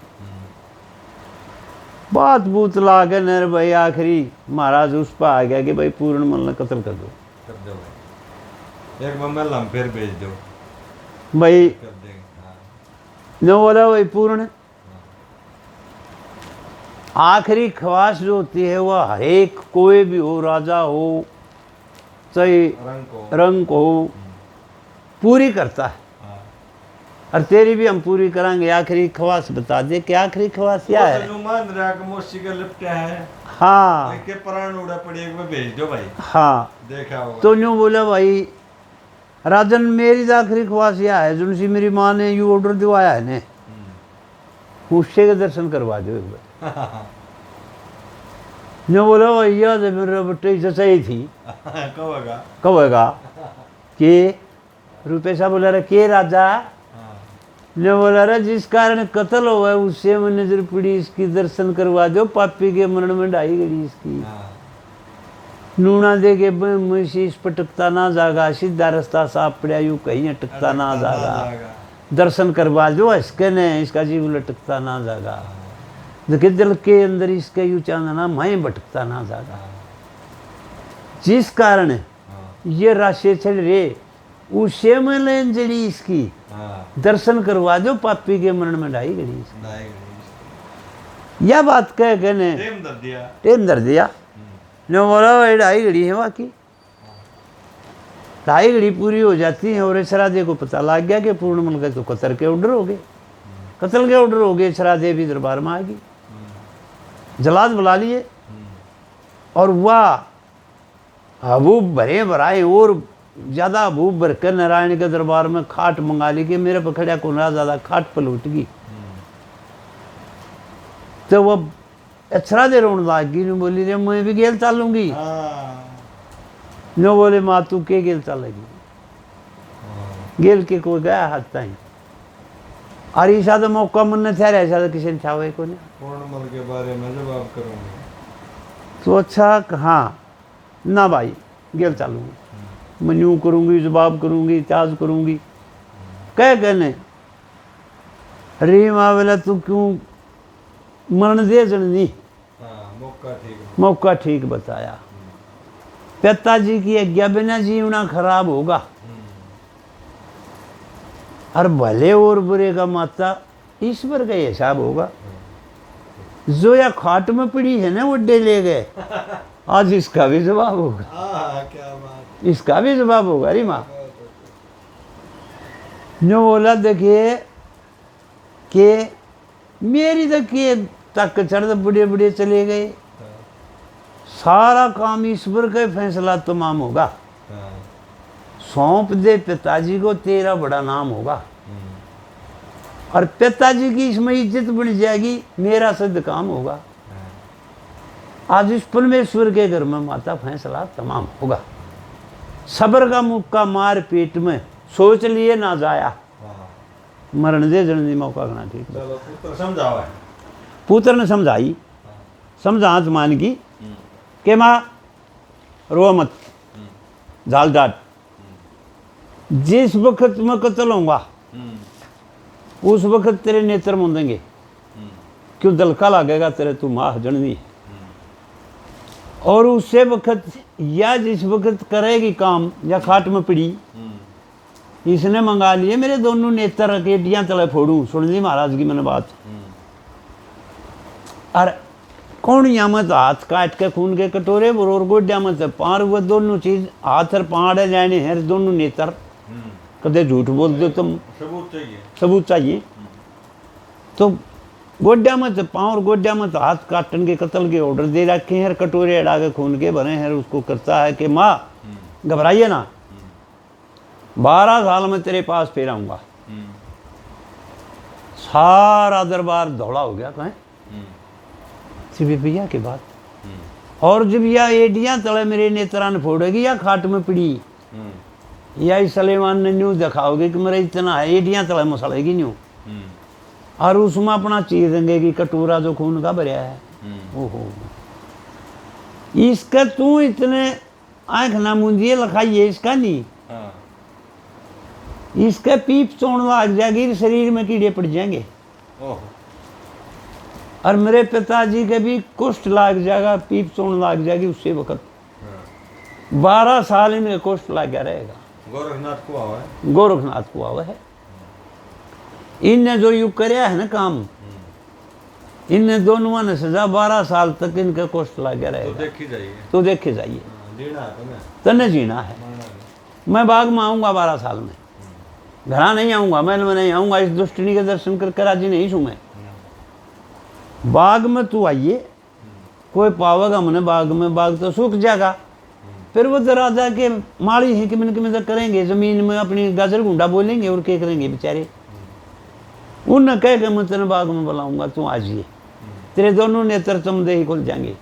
Speaker 1: बात बूत ला के नर भाई आखिरी महाराज उस पर आ गया कि भाई पूर्ण मन कत्ल कर दो,
Speaker 2: कर दो भाई, एक बम्बल हम फिर भेज दो
Speaker 1: भाई
Speaker 2: कर देंगे। हाँ
Speaker 1: न बोला भाई पूर्ण आखिरी ख्वाहिश जो होती है वह हर एक कोई भी हो, राजा हो चाहे रंग हो, पूरी करता है।
Speaker 2: हाँ।
Speaker 1: और तेरी भी हम पूरी करांगे। आखिरी ख्वाहिश बता दे कि आखिरी ख्वाहिश क्या
Speaker 2: वो
Speaker 1: है?
Speaker 2: तो मान रहा कि मोशी के लिपटे हैं,
Speaker 1: हाँ
Speaker 2: के प्राण उड़ा पड़ी, एक में भेज दो भाई,
Speaker 1: हाँ
Speaker 2: देखा होगा।
Speaker 1: तो यूँ बोला भाई राजन मेरी तो आखिरी ख्वाहिश यह है जिनसी मेरी माँ ने यू ऑर्डर दिवाया है ने, उससे के दर्शन करवा दो एक बार। यूँ बोला भैया तो मेरा बट्टे से सही थी
Speaker 2: कहोगा
Speaker 1: कहेगा कि रुपेशा बोला रहा के राजा ने बोला रहा जिस कारण कत्ल हुआ है उससे में नजर पड़ी इसकी दर्शन करवा दो, पापी के मरण में ढाई गड़ी इसकी, नूना दे के शीश पटकता ना जागा, सीधा रास्ता साफ पड़ा यूं कहीं अटकता ना जागा, दर्शन करवा दो इसके ने इसका जीव लटकता ना जागा, देखिए दिल के अंदर इसके यूं चांदना मैं भटकता ना जागा। जिस कारण ये राशि चल रहे उसे में लेन जड़ी इसकी दर्शन करवा दो, पापी के मरण में ढाई गड़ी इसकी। यह बात कह के ने टेम धर दिया जो बोला भाई ढाई घड़ी है बाकी, ढाई घड़ी पूरी हो जाती है और शराधे को पता लग गया कि पूर्णमल का तो कत्ल के ऑर्डर हो गए, कत्ल के ऑर्डर हो गए। शराधे भी दरबार में आ गई, जलाद बुला लिए और वह हबूब भरे भराए और ज़्यादा हबूब भर कर नारायण के दरबार में खाट मंगा ली कि मेरे पकड़िया को ना ज़्यादा खाट पर लौट गई। तो वह अच्छा दे रोन लाग गई, बोली रे मैं भी गेल चालूंगी। नो बोले माँ तू के गेल चालेगी, गेल के कोई गया हाथ ताई और ईसा तो मौका मन था ऐसा तो किसी ने छावे को नहीं।
Speaker 2: पूर्णमल के बारे में जवाब करूंगी
Speaker 1: तो अच्छा हाँ ना भाई गेल चालूंगी, मैं यूँ करूँगी जवाब करूँगी त्याज करूँगी। कह कहने रीम आवेला तू क्यों मरण दे जननी, मौका ठीक बताया। पिताजी की आज्ञा बिना जीवना खराब होगा और भले और बुरे का माता ईश्वर का ही हिसाब होगा। जो या खाट में पड़ी है ना उड्डे ले गए, आज इसका भी जवाब होगा,
Speaker 2: क्या बात।
Speaker 1: इसका भी जवाब होगा। अरे माँ जो बोला देखिए कि मेरी तक ये तक चढ़ बुढ़े बुढ़े चले गए, सारा काम ईश्वर का फैसला तमाम होगा। सौंप दे पिताजी को, तेरा बड़ा नाम होगा। और पिताजी की इसमें इज्जत बन जाएगी, मेरा सिद्ध काम होगा। आज इस परमेश्वर के घर में माता फैसला तमाम होगा। सब्र का मुक्का मार पेट में, सोच लिए ना जाया, मरण दे जननी मौका करना ठीक।
Speaker 2: चलो पुत्र समझावा है।
Speaker 1: पुत्र ने समझाई, समझात मान की कि माँ रो मत, झाल डाट, जिस वक्त मैं कत्ल होऊंगा उस वक्त तेरे नेत्र मुंदेंगे, क्यों दलका लगेगा तेरे, तू माँ जननी। और उसे वक्त या जिस वक्त करेगी काम या खाट में पड़ी, इसने मंगा लिए मेरे दोनों नेत्र रकेटियां तले फोड़ू। सुन ली महाराज की मैंने बात। और कौड़िया मत हाथ काट के खून के कटोरे और गोड्या मत पार, वो दोनों चीज हाथ और पाड़ जाने हैं, दोनों नेत्र। कदे झूठ बोल दो तुम,
Speaker 2: सबूत चाहिए,
Speaker 1: सबूत चाहिए। तो गोड्या मत पाँव और गोड्या मत हाथ काटन के कत्ल के ऑर्डर दे रखे हैं, कटोरे अड़ा के खून के भरे हैं। उसको करता है कि माँ घबराइए ना, 12 साल में तेरे पास फिर आऊंगा। सारा दरबार धौला हो गया कहें सिर्फ भैया के बाद। और जब यह एडियां तले मेरे नेत्रा ने फोड़ेगी या खाट में पड़ी, या इस सलेमान ने न्यू दिखाओगे कि मेरा इतना है, एडियां तले मसलेगी न्यू, और उसमें अपना चीज रंगेगी कटोरा जो खून का भरया है। ओहो, इसका तू इतने आंख ना मूंदिए लखाइए, इसका नहीं। इसका पीप चोण लग जाएगी, शरीर में कीड़े पड़ जाएंगे। और मेरे पिताजी के भी कुष्ठ लग जाएगा, पीप चोण लग जाएगी। उससे वक्त 12 साल इनका कुष्ठ लग गया रहेगा।
Speaker 2: गोरखनाथ को आवा है,
Speaker 1: गोरखनाथ को आवा है। इनने जो युग करया है ना काम, इनने दोनों ने सजा 12 साल तक इनका कुष्ठ लग गया रहेगा। तो देखे जाइए, तने जीना है। मैं बाग में आऊंगा 12 साल में, घरा नहीं आऊंगा, महल में नहीं आऊंगा, इस दुष्टनी के दर्शन करके राजी नहीं छू मैं। बाग में तू आइए, कोई पावेगा मैंने बाग में, बाग तो सूख जाएगा। फिर वो दराजा के माड़ी है कि मैंने करेंगे, जमीन में अपनी गाजर गुंडा बोलेंगे और क्या करेंगे बेचारे। उन कह के मैं तेरे बाग में बुलाऊंगा, तू आ जाइए, तेरे दोनों नेत्र चमदे ही खुल जाएंगे,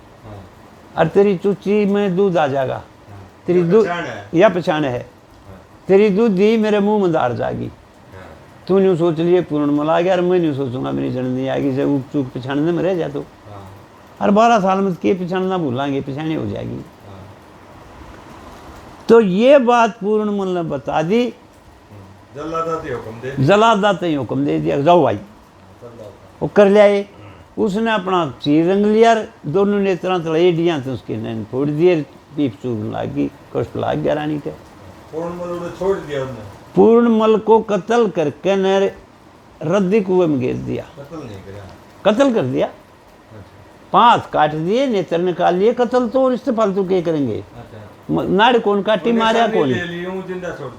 Speaker 1: और तेरी चुच्ची में दूध आ जाएगा। तेरी दूध या पहचान है, तेरी दूध दी मेरे मुंह में दार जाएगी। तू न्यू सोच लिए पूर्ण मला गया, और मैं न्यू सोचूंगा मेरी जननी आएगी, जब उप चूक पछाड़ने में रह जा। तो और 12 साल में के पछाड़ना भूलांगे, पछाड़ी हो जाएगी। तो ये बात पूर्ण मन ने बता दी। जलादाते ही हुक्म दे दिया, जाओ भाई। वो कर लिया, उसने अपना चीर रंग लिया, दोनों नेत्रा तले एडियां तो उसके नैन फोड़ दिए, पीप चूक लागी, कष्ट लाग गया रानी के।
Speaker 2: छोड़ दिया उसने,
Speaker 1: पूर्णमल को कत्ल करके न रद्दी कुएं में गिर दिया। कत्ल कर दिया, 5 काट दिए, नेत्र निकाल लिए। कत्ल तो और इससे फालतू के करेंगे, नाड़ कौन काटी मारा कौन,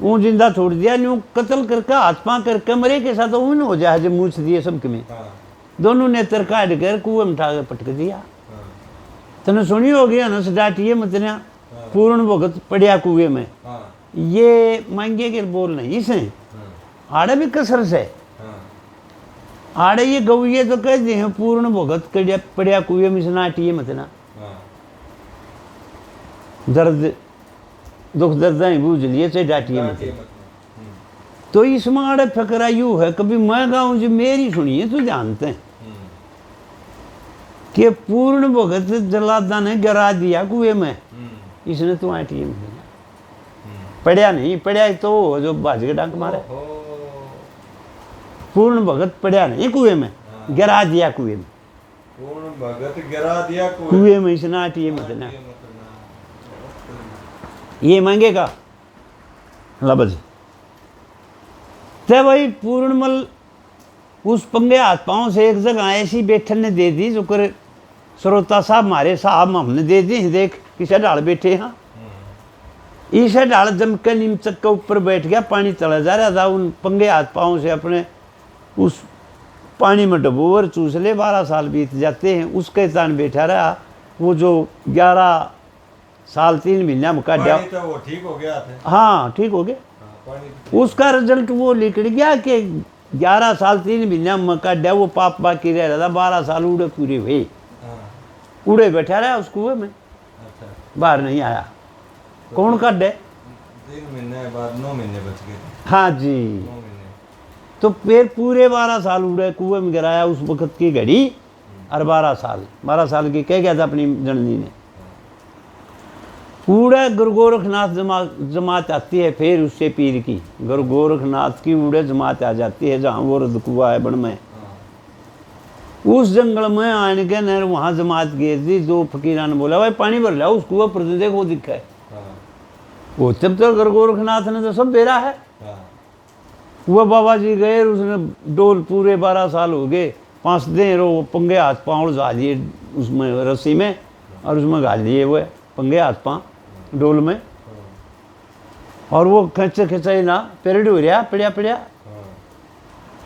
Speaker 1: ऊँ जिंदा छोड़ दिया। यूँ कत्ल करके हाथ पाँ करके मरे के साथ ऊन हो जाए, जब मूछ दिए सबके में। दोनों नेत्र काट कर कुएं में उठा कर पटक दिया। तने सुनी होगी हनस डाटिए मतने, पूर्ण भगत पड़िया कुएं में। ये मांगे के बोल नहीं इसे, आड़े भी कसर से आड़े ये गौये तो कह दे हैं पूर्ण भगत पड़िया कुएं में से नाटिए मतना। दर्द दुख दर्द ही बूझ लिए चाहे डाटिए मत। तो इसमें आड़े फकरा यूँ है, कभी मैं गाऊँ जो मेरी सुनिए तो जानते हैं कि पूर्ण भगत जलादा ने गिरा दिया कुएं में, इसने तो आटिए में पड़िया नहीं, पड़िया तो जो बाज के डांक मारे। पूर्ण भगत पड़िया नहीं कुएं में, गिरा दिया कुएं में।
Speaker 2: पूर्ण भगत गिरा दिया
Speaker 1: कुएं में, इसने आटिए मत ना। ये मांगेगा लबज तो भाई पूर्णमल उस पंगे हाथ पाँव से एक जगह ऐसी बैठन ने दे दी जो कर श्रोता साहब हमारे साहब हमने दे दी, देख किसे डाल बैठे हाँ। इसे डाल जम के नीमचक के ऊपर बैठ गया, पानी चला जा रहा था, उन पंगे हाथ पाँव से अपने उस पानी में डबोवर चूस ले। 12 साल बीत जाते हैं, उसके तान बैठा रहा। वो जो 11 साल 3 महीना में काटा,
Speaker 2: तो वो ठीक हो गया था।
Speaker 1: हाँ ठीक हो गया। उसका रिजल्ट वो निकल गया कि 11 साल 3 महीना में काटा, वो पाप बाकी रह रहा था। 12 साल उड़े पूरे हुए, उड़े बैठा रहा उस कुएं में, बाहर नहीं आया। कौन काटे?
Speaker 2: 3 महीने बाद 9 महीने बच गए थे।
Speaker 1: हाँ जी।
Speaker 2: 9 महीने
Speaker 1: तो फिर पूरे 12 साल उड़े कुएं में गिराया उस वक्त की घड़ी, और 12 साल की कह गया था अपनी जननी ने। उड़े गुरु गोरखनाथ जमात आती है, फिर उससे पीर की गुरु गोरखनाथ की उड़े जमात आ जाती है, जहाँ वो रद कुआ है बन में, उस जंगल में आने के नहर वहाँ जमात गई थी। 2 फकीरान ने बोला भाई पानी भर लाओ उस कुआ पर, तो देखो दिखा है। वो तब तो गुरु गोरखनाथ ने तो सब बेरा है। वो बाबा जी गए, उसने डोल पूरे 12 साल हो गए, 5 दिन वो पंगे हाथ पाँव जा दिए उसमें रस्सी में, और उसमें घाल दिए वो पंगे हाथ पाँव डोल में, और वो खिंचे खिंचाई ना पेरेड हो रहा पड़िया पड़िया।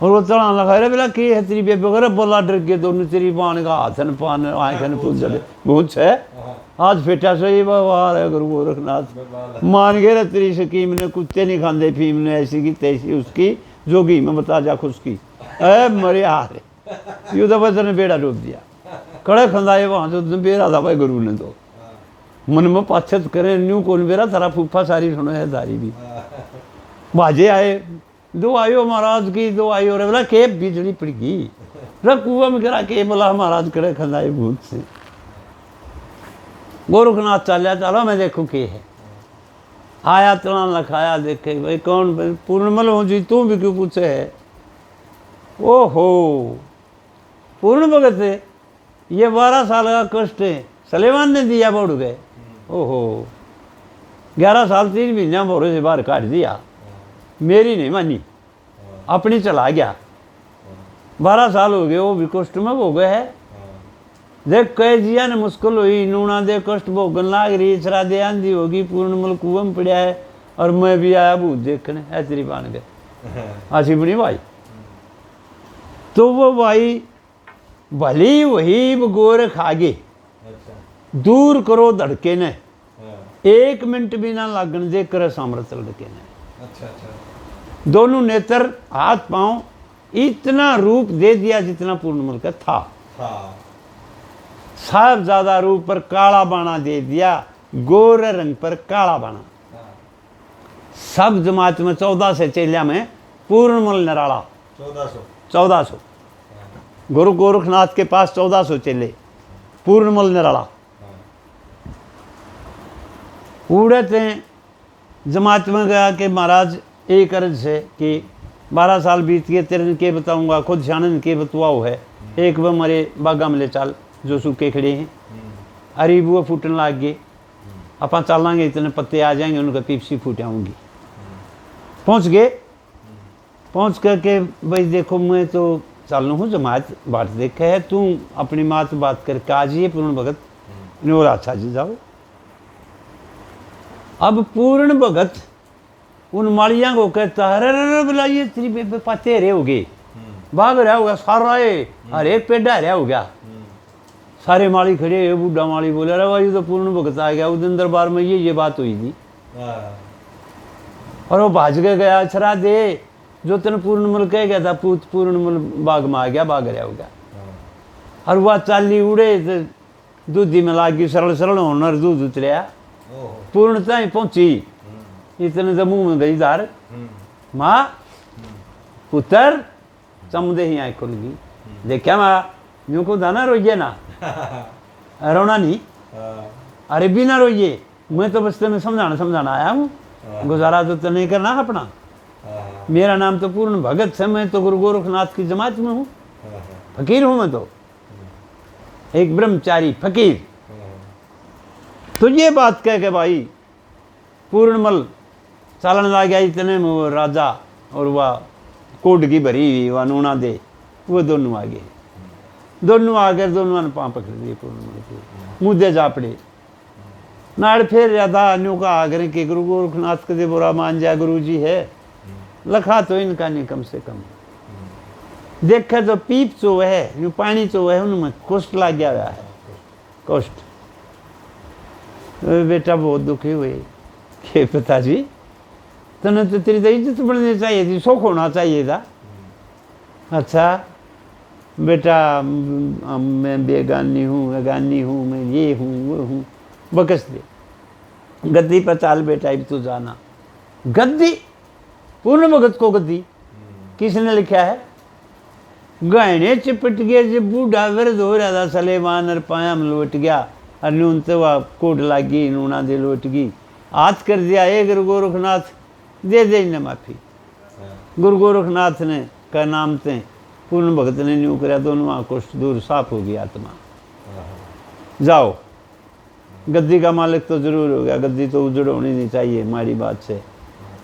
Speaker 1: और वो चढ़ा लगा रहे बोला कि है तेरी बेबे वगैरह बोला डर के दोनों तेरी पान का हाथ न पान आँख न पूछ जाते बहुत है। आज फेटा सही बाबा है गुरु गोरखनाथ मान गए रे तेरी स्कीम ने, कुत्ते नहीं खाते फीम ने, ऐसी की तैसी उसकी जोगी में बता जा खुशकी है मरे हारे। यू तो बस ने बेड़ा डूब दिया, कड़े खंदाए वहाँ जो बेरा था भाई गुरु ने। तो मन में पाछत करे न्यू कौन बेरा तारा फूफा सारी सुनो है दारी भी बाजे आए। 2 आयो महाराज की 2 आयो रे बोला के बिजली पड़ गई रे कुआ में गिरा के बोला महाराज कड़े खंदाए भूत से। गोरखनाथ चालिया चलो मैं देखूँ के है। आया तना लखाया देखे भाई कौन पूर्णमल हूँ जी, तू भी क्यों पूछे है? ओहो पूर्ण भगत है, ये 12 साल का कष्ट है सलेमान ने दिया बढ़ गए। ओहो 11 साल 3 महीना मोरे से बाहर काट दिया, मेरी नहीं मानी, अपनी चला गया। 12 साल हो गए वो भी कष्ट में हो गए है। देख कह जिया ने मुश्किल हुई, नूना दे कष्ट भोगन लाग रही, इचरा दे आंधी होगी, पूर्णमल कुएं में पड़ा है, और मैं भी आया भूत देखने है तेरी बान के आशी बनी भाई। तो वो भाई भली वही गोर खागे, दूर करो धड़के ने, 1 मिनट भी ना लागन दे करे सामर्थ्य लड़के ने। दोनों नेत्र हाथ पांव इतना रूप दे दिया जितना पूर्णमल का था। सब ज्यादा रूप पर काला बाणा दे दिया, गोरे रंग पर काला बाणा। सब जमात में 14 से चेलिया में पूर्णमल निराला 1400 गुरु गोरखनाथ के पास 1400 चेले, पूर्णमल निराला उड़े थे। जमात में गया कि महाराज एक अर्ज है कि 12 साल बीत गए तेरे के बताऊंगा, खुद शानन के बतवाओ है। एक वो मरे बागा में ले चाल जो सूखे खड़े हैं, अरे वो फूटने लग गए, अपन चलेंगे इतने पत्ते आ जाएंगे, उनका पीपसी फूट आऊँगी। पहुँच गए, पहुँच करके भाई देखो मैं तो चल हूँ जमात बात देखे है, तू अपनी माँ से बात करके आ जाइए पूर्ण भगत ने। और अच्छा जी जाओ। अब पूर्ण भगत उन माड़िया को कहता है अरे बुलाइए तेरी बेबे पाते रहे हो गए, भाग रहा होगा सारा हर एक पेड़ा रहा हो गया। सारे माली खड़े, बूढ़ा माली बोले अरे भाई तो पूर्ण भगत आ गया। उस दिन दरबार में ये बात हुई थी, और वो भाज के गया छरा दे जो तेन पूर्णमल कह गया था, पूत पूर्णमल बाग में आ गया, भाग रहा होगा। और वह चाली उड़े तो दूधी में लागी, सरल सरल होना दूध उतरिया, पूर्णता ही पहुंची। इतने तो मुंह में गई धार, माँ पुत्र चमदे ही आँख खुल गई। देखा माँ यूँ को था ना रोइए ना, रोना नहीं, अरे भी ना रोइए, मैं तो बस तुम्हें समझाना आया हूँ, गुजारा तो नहीं करना अपना। मेरा नाम तो पूर्ण भगत है, मैं तो गुरु गोरखनाथ की जमात में हूँ, फकीर हूँ मैं तो, एक ब्रह्मचारी फकीर। तो ये बात कह के भाई पूर्णमल चालन ला गया। इतने में वो राजा और वह कोड की भरी हुई वह नूना दे, वो दोनों आगे, दोनों आकर दोनों ने पाँव पकड़ लिए पूर्णमल के, मुद्दे जा पड़े नाड़ फिर ज्यादा अन्यों का आग्रह के गुरु गोरखनाथ के बुरा मान जा गुरु जी है, लखा तो इनका नहीं कम से कम, देखे तो पीप चो है यूँ पानी चो है उनमें कुष्ठ लग गया हुआ है, कुष्ठ। बेटा बहुत दुखी हुए कि पिताजी तने तो तेरी तो इज्जत बढ़नी चाहिए थी, सुख होना चाहिए था। अच्छा बेटा मैं बेगानी हूँ अगानी हूँ, मैं ये हूँ वो हूँ, बकस दे, गद्दी पर चाल बेटा अब तू जाना। गद्दी पूर्ण भगत को गद्दी किसने लिखा है? गहने चिपट गए जब बूढ़ा वृद्ध हो रहा था सलेमान और पाया में लौट गया और नून तो वह कोट लागी नूना दे लौट गई, हाथ कर दिया ए गुरु गोरखनाथ दे दे न माफी। गुरु गोरखनाथ ने का नाम थे पूर्ण भगत ने न्यू कराया, दोनों कुष्ठ दूर साफ हो गई आत्मा। जाओ, गद्दी का मालिक तो जरूर हो गया, गद्दी तो उजड़ होनी नहीं चाहिए हमारी बात से।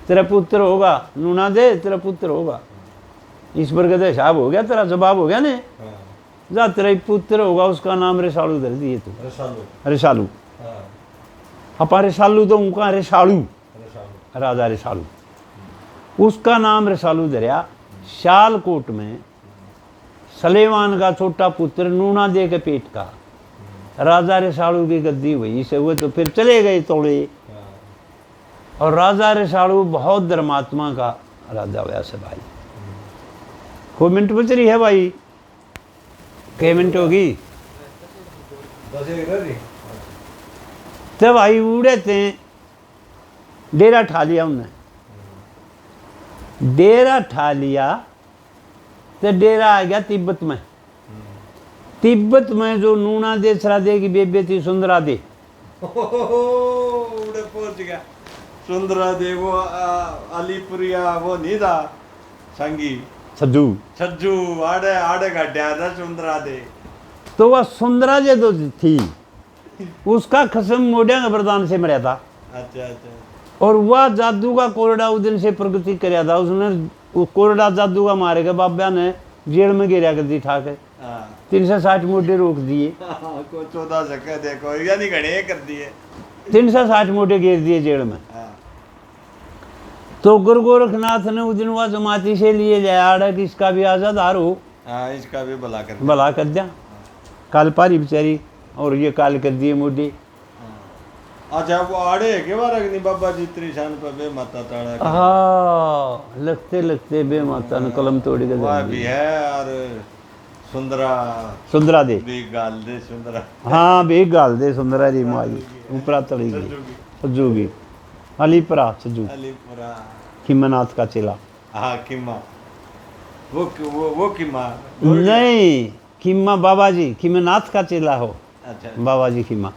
Speaker 1: तेरा पुत्र होगा नूना दे, तेरा पुत्र होगा, ईश्वर का हिसाब हो गया, तेरा जवाब हो गया ने। जा तेरा पुत्र होगा, उसका नाम रेसालू धर दिए तू, रेसालू। अपा रेसालू तो उनका रेसालू, राजा रेसालू, उसका नाम रेसालू धरिया। शालकोट में सलेमान का छोटा पुत्र नूना दे के पेट का राजा रेसालू की गद्दी हुई से हुए, तो फिर चले गए तोड़े। और राजा रेसालू बहुत धर्मात्मा का राजा हुआ से भाई। खूब मिनट बच रही है भाई, कई मिनट होगी? तब भाई उड़े थे, डेरा ठा लिया उनने, डेरा ठा लिया तो डेरा आ गया तिब्बत में। तिब्बत में जो नूना दे सरादे की बेबे थी सुंदरा दे,
Speaker 2: उड़े पहुंच गया सुंदरा दे, वो अलीपुरिया वो नहीं था संगी
Speaker 1: सज्जू
Speaker 2: छज्जू आड़े आड़े गड्ढा था सुंदरा दे।
Speaker 1: तो वह सुंदरा जे तो थी, उसका खसम मोडिया के वरदान से मरा था।
Speaker 2: अच्छा अच्छा।
Speaker 1: और वह जादू का कोरडा उस दिन से प्रगति कराया था उसने। वो कोरडा जादू का मारे के बाबा ने जेल में गिरा कर दी ठा के, 360 मोटे रोक दिए,
Speaker 2: को 14 सके देखो यानी घड़े कर दिए,
Speaker 1: 360 मोटे गिर दिए जेल में। तो गुरु गोरखनाथ ने उस दिन वह जमाती से लिए जाया कि इसका भी आजादार हो,
Speaker 2: इसका भी
Speaker 1: भला कर दिया। काल पारी बेचारी और ये काल कर दिए मोटे।
Speaker 2: अच्छा वो आड़े है के बार अग्नि बाबा जी त्रिशान पे बे माता ताड़ा।
Speaker 1: हाँ लगते लगते बे माता ने कलम तोड़ के
Speaker 2: वह भी है। और
Speaker 1: सुंदरा दे
Speaker 2: भी गाल दे सुंदरा,
Speaker 1: हाँ भी गाल दे सुंदरा जी माई ऊपरा तड़ी गई सज्जूगी अलीपुरा सज्जू
Speaker 2: अलीपुरा
Speaker 1: खिमनाथ का चेला।
Speaker 2: हाँ किम्मा वो किम्मा
Speaker 1: नहीं खिम्मा बाबा जी खिमनाथ का चेला हो।
Speaker 2: अच्छा
Speaker 1: बाबा जी खिम्मा।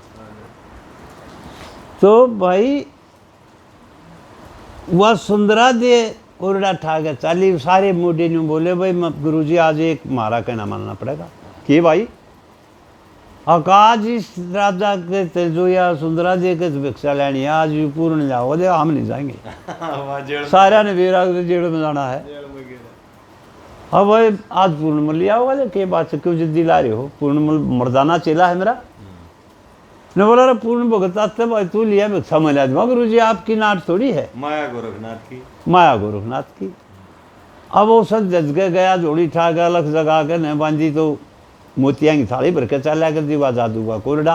Speaker 1: तो भाई वह सुंदरा दे कोरडा ठा के चाली सारे मोटे न्यू बोले भाई गुरुजी आज एक मारा कहना मानना पड़ेगा कि भाई आकाश इस राजा के जो या सुंदरा दे के भिक्षा लेनी है आज पूर्ण जाओ दे हम नहीं जाएंगे सारा ने बेरा जेल में जाना है। हाँ भाई आज पूर्णमल लिया होगा के बात से क्यों जिद्दी ला रहे हो? पूर्णमल मर्दाना चेला है मेरा। ने बोला रे पूर्ण भगत आते भाई तू लिया भिक्षा मिला दूंगा गुरु जी आपकी नाट थोड़ी है,
Speaker 2: माया गोरखनाथ की,
Speaker 1: माया गोरखनाथ की। अब वो सब जज के गया जोड़ी ठा के अलग जगा के न बांधी तो मोतिया की थाली भर के चला कर दीवा जादू का कोरडा।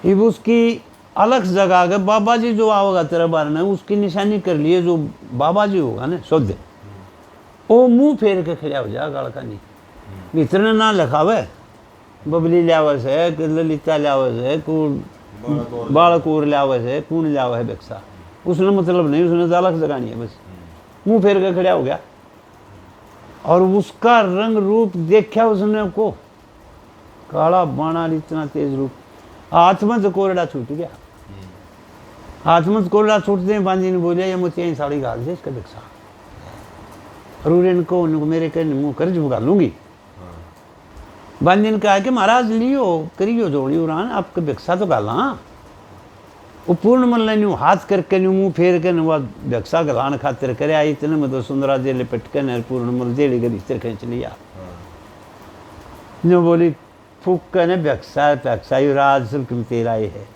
Speaker 1: अब उसकी अलग जगह के बाबा जी जो आओगा तेरे बारे में उसकी निशानी कर लिए, जो बाबा जी होगा ना शुद्ध वो मुंह फेर के खड़ा हो जाए गड़का नहीं इतने ना लिखावे बबली लियावस है कि ललिता लियावस है कूड़ बालकूर लियावस है कूण लियाव है भिक्षा, उसने मतलब नहीं, उसने अलग जगानी है बस मुंह फेर के खड़ा हो गया। और उसका रंग रूप देखा उसने को काला बाणा इतना तेज रूप, हाथ में तो कोरडा छूट गया। हाथ में तो कोरडा छूटते ही बांजी ने बोलिया ये मोतिया साड़ी घाल दे इसका भिक्षा। और इनको मेरे कहने मुँह कर जुगा लूंगी। बांजी ने कहा कि महाराज लियो करियो जोड़ी उड़ान आपके भिक्षा तो गाला। वो पूर्णमल ने न्यू हाथ करके न्यू मुँह फेर के वह भिक्षा गलान खातिर करे आई इतने में तो सुंदरा जे लिपट के न पूर्णमल जेड़ी गरी इतर खींच लिया न्यू बोली फूक के ने भिक्षा भिक्षा युवराज सब क्यों तेरा ही है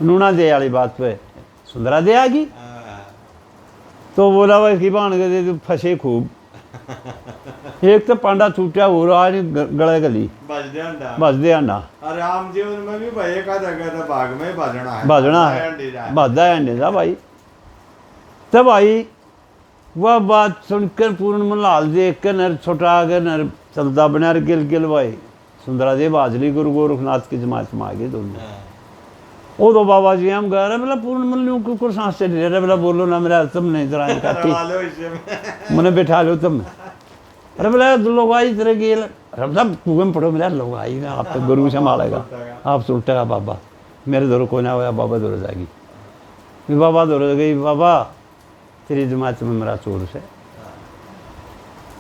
Speaker 1: नूना दे वाली बात पे सुंदरा दे आ गई तो बोला भाई की बाण के दे फंसे खूब एक तो पांडा छूटा हो रहा गले गली बज दे अंडा
Speaker 2: राम जीवन में भी भाई एक आधा कहता भाग में
Speaker 1: भाजना है भादा है अंडे था भाई तब भाई वह बात सुनकर पूर्णमल हाल देख कर नर छोटा आगे नर चलता बना गिल गिल भाई सुंदरा दे बाजली गुरु गोरखनाथ की जमात में आ गए दोनों वो तो बाबा जी हम गए बोला पूर्णमल न्यू कुछ सांस चल रहा बोला बोलो ना मेरा तुम नहीं इधर आए खाती मैंने बैठा लो तुम अरे बोला लोग आई तरह की सब कुएं पढ़ो मेरा लोग आई ना आप तो गुरु संभालेगा आप सुलटेगा बाबा मेरे दौर को ना होया बाबा दौर जाएगी बाबा दौर गई बाबा तेरी जमात में मेरा चोर से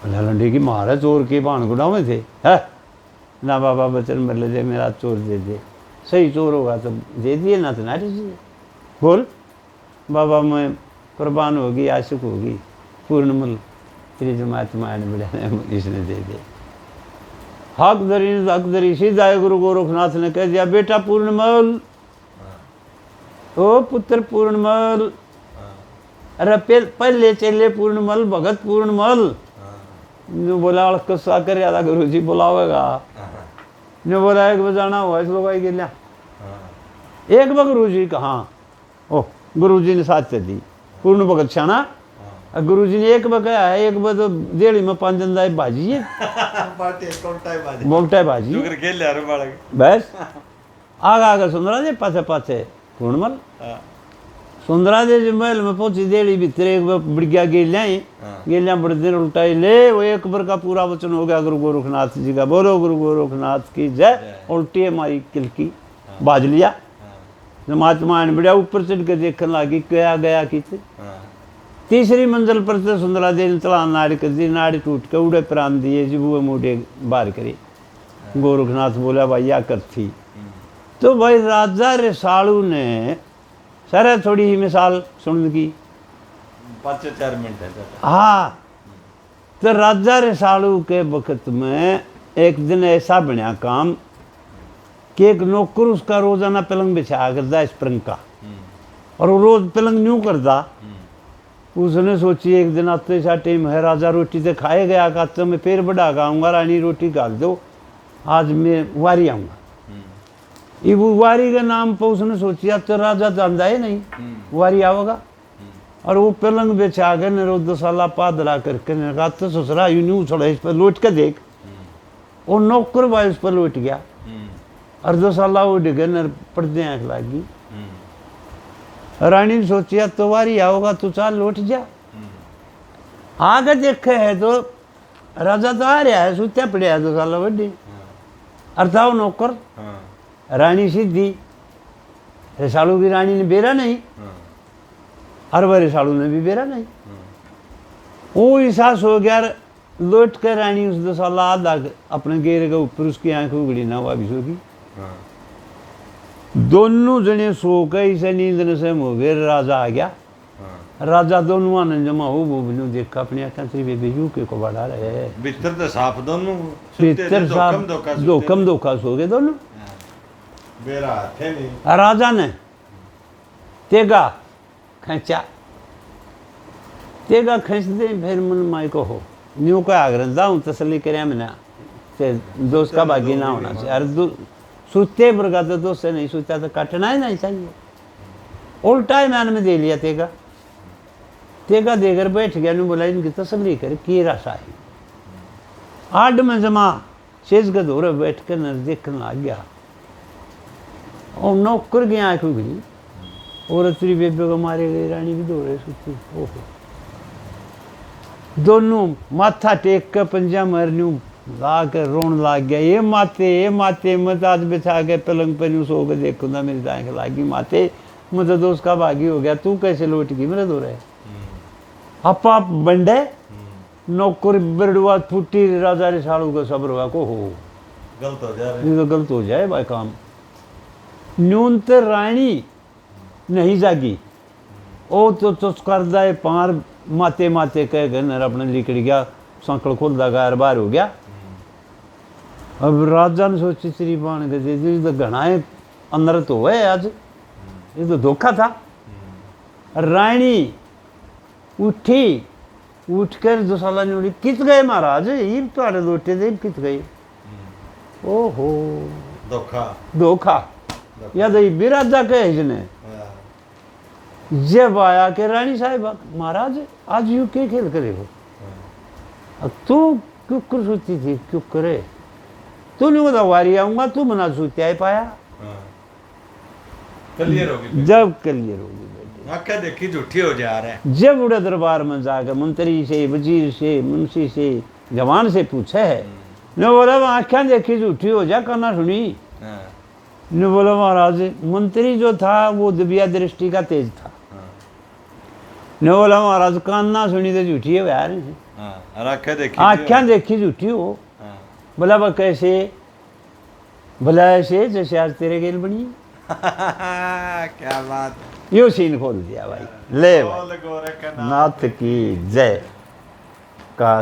Speaker 1: बोला लंडी की मार है चोर के भान गुना में थे है ना बाबा बचन मर ले मेरा चोर दे दे सही चोर होगा तो दे दिए ना तो ना दीजिए बोल बाबा मैं कुर्बान होगी आशिक होगी पूर्णमल तेरी जमात में आने मिला इसने दे दे हक दरी सीधा गुरु गोरखनाथ ने कह दिया बेटा पूर्णमल ओ पुत्र पूर्णमल अरे पहले चले पूर्णमल भगत पूर्णमल जो बोला कस्सा कर यादा गुरु जी बुलावेगा ने बोला एक बजाना हुआ इस लोग के लिया एक बार गुरु जी कहाँ ओ गुरु जी ने साथ से दी पूर्ण भगत छाना गुरु जी ने एक बार कहा है एक बार तो देड़ी में 5 दिन दाई भाजी है बोलता है भाजी बस आगा आगा सुंदरा दे पाछे पाछे पूर्णमल सुंदरा दे जो महल में पहुंची देड़ी भीतर एक बार बढ़िया गेलिया बड़े दिन उल्टाई ले वो एक बार का पूरा वचन हो गया गुरु गोरखनाथ जी का बोलो गुरु गोरखनाथ की जय उल्टी है मारी किलकी बाज लिया महात्मा ने बढ़िया ऊपर चढ़ के देखने लगी क्या गया कि तीसरी मंजिल पर तो सुंदरा दे ने तला नाड़ी कर दी नाड़ी टूट के उड़े प्राण दिए जी वो मुड़े बाहर करे गोरखनाथ बोला भाई या कर थी तो भाई राजा रसालू ने सर थोड़ी ही मिसाल सुन की
Speaker 2: 5-4 मिनट है
Speaker 1: हाँ तो राजा रसालू के वक्त में एक दिन ऐसा बना काम कि एक नौकर उसका रोजाना पलंग बिछाया करता स्प्रिंग का और वो रोज पलंग न्यू करता उसने सोची एक दिन आते सा टाइम है राजा रोटी तो खाए गया का तो मैं फिर बढ़ा के आऊँगा रानी रोटी डाल दो आज मैं वारी आऊँगा ये वो वारी के नाम पर उसने सोची अब तो राजा जानता है नहीं वारी आवेगा और वो पलंग बेचा के न 2 साल पादरा करके ने कहा तो ससुरा यूं न्यू छोड़ा इस पर लौट के देख वो नौकर भाई उस पर लौट गया और 2 साल वो डिगे न पर्दे आँख लागी रानी ने सोची अब तो वारी आओगा तू चाल लौट जा आगे देखे है तो राजा तो आ रहा है सुत्या पड़े है 2 साल बड़ी अर्थात नौकर रानी सीधी रसालू की रानी ने बेरा नहीं और वह रसालू ने भी बेरा नहीं वो एहसास हो गया लौट कर रानी उस 2 साल आधा अपने गेर के ऊपर उसकी आंख उगड़ी ना हुआ भी सोगी दोनों जने सो गए इसे नींद न से हो गए राजा आ गया राजा दोनों ने जमा हो वो बिनु देखा अपनी आंखें से बेबी के को बढ़ा रहे हैं
Speaker 2: भीतर तो साफ दोनों
Speaker 1: भीतर साफ धोखा सो गए दोनों
Speaker 2: बेरा थे नहीं
Speaker 1: राजा ने तेगा खींचा तेगा खींच दे फिर मन माई को हो न्यू को आग्रह दाऊं तसली करे मैंने ते दोस्त का बागी ना होना चाहिए अरे सूते बरगा तो दोस्त से नहीं सूता तो काटना ही नहीं चाहिए उल्टा ही मैंने में दे लिया तेगा तेगा देकर बैठ गया नु बोला इनकी तसली कर की राशा है आड में जमा शेष गधोरे बैठ कर नजर देखने लग गया और नौकर की आँख उगली और तेरी बेबे को मारे गई रानी भी दौड़े सुती ओहो दोनों माथा टेक कर पंजा मरनू ला कर रोन लाग गया ये माते मत आज बिछा के पलंग पर न्यू सो के देखो ना मेरी आँख लागी माते मुझे दोस्त का भागी हो गया तू कैसे लौट गई मेरे दो रहे आप बंडे नौकर बिरडुआ फूटी राजा रसालू का सब्र हुआ को हो
Speaker 2: गलत हो जाए
Speaker 1: ये तो गलत हो जाए भाई काम न्यूनत रानी नहीं जागी। ओ तो करदा है पार माते माते कह गए नर अपने लिकड़ गया, संकल खुलदा गार बाहर हो गया। अब राजा ने सोची श्री बाण के दे तो घना है अंदर तो है आज, ये तो धोखा था। रानी उठी, उठकर दुसाला ने बोली कित गए महाराज, ये तुम्हारे लोटे दे कित गए। ओहो
Speaker 2: धोखा
Speaker 1: धोखा या तो बिराजा कहे इसने। जब आया कि रानी साहब महाराज आज यू के खेल करे हो, अब तू क्यों कर सोती थी क्यों करे, तू नहीं बता वारी आऊंगा तू मना सोते आ पाया।
Speaker 2: क्लियर होगी
Speaker 1: जब क्लियर होगी बेटे,
Speaker 2: आंखें देखी झूठी हो जा रहा है।
Speaker 1: जब उड़े दरबार में जाकर मंत्री से वजीर से मुंशी से जवान से पूछे है, ने बोला आंखें देखी झूठी हो जा करना सुनी। ने बोला महाराज मंत्री जो था वो दिव्या दृष्टि का तेज था। ने बोला महाराज कान्ना सुनी तो झूठी है यार, आंखें देखी झूठी हो। बोला वह कैसे, भला ऐसे जैसे आज तेरे गेल बनी।
Speaker 2: क्या बात,
Speaker 1: यो सीन खोल दिया भाई। ले भाई, नाथ की जय का।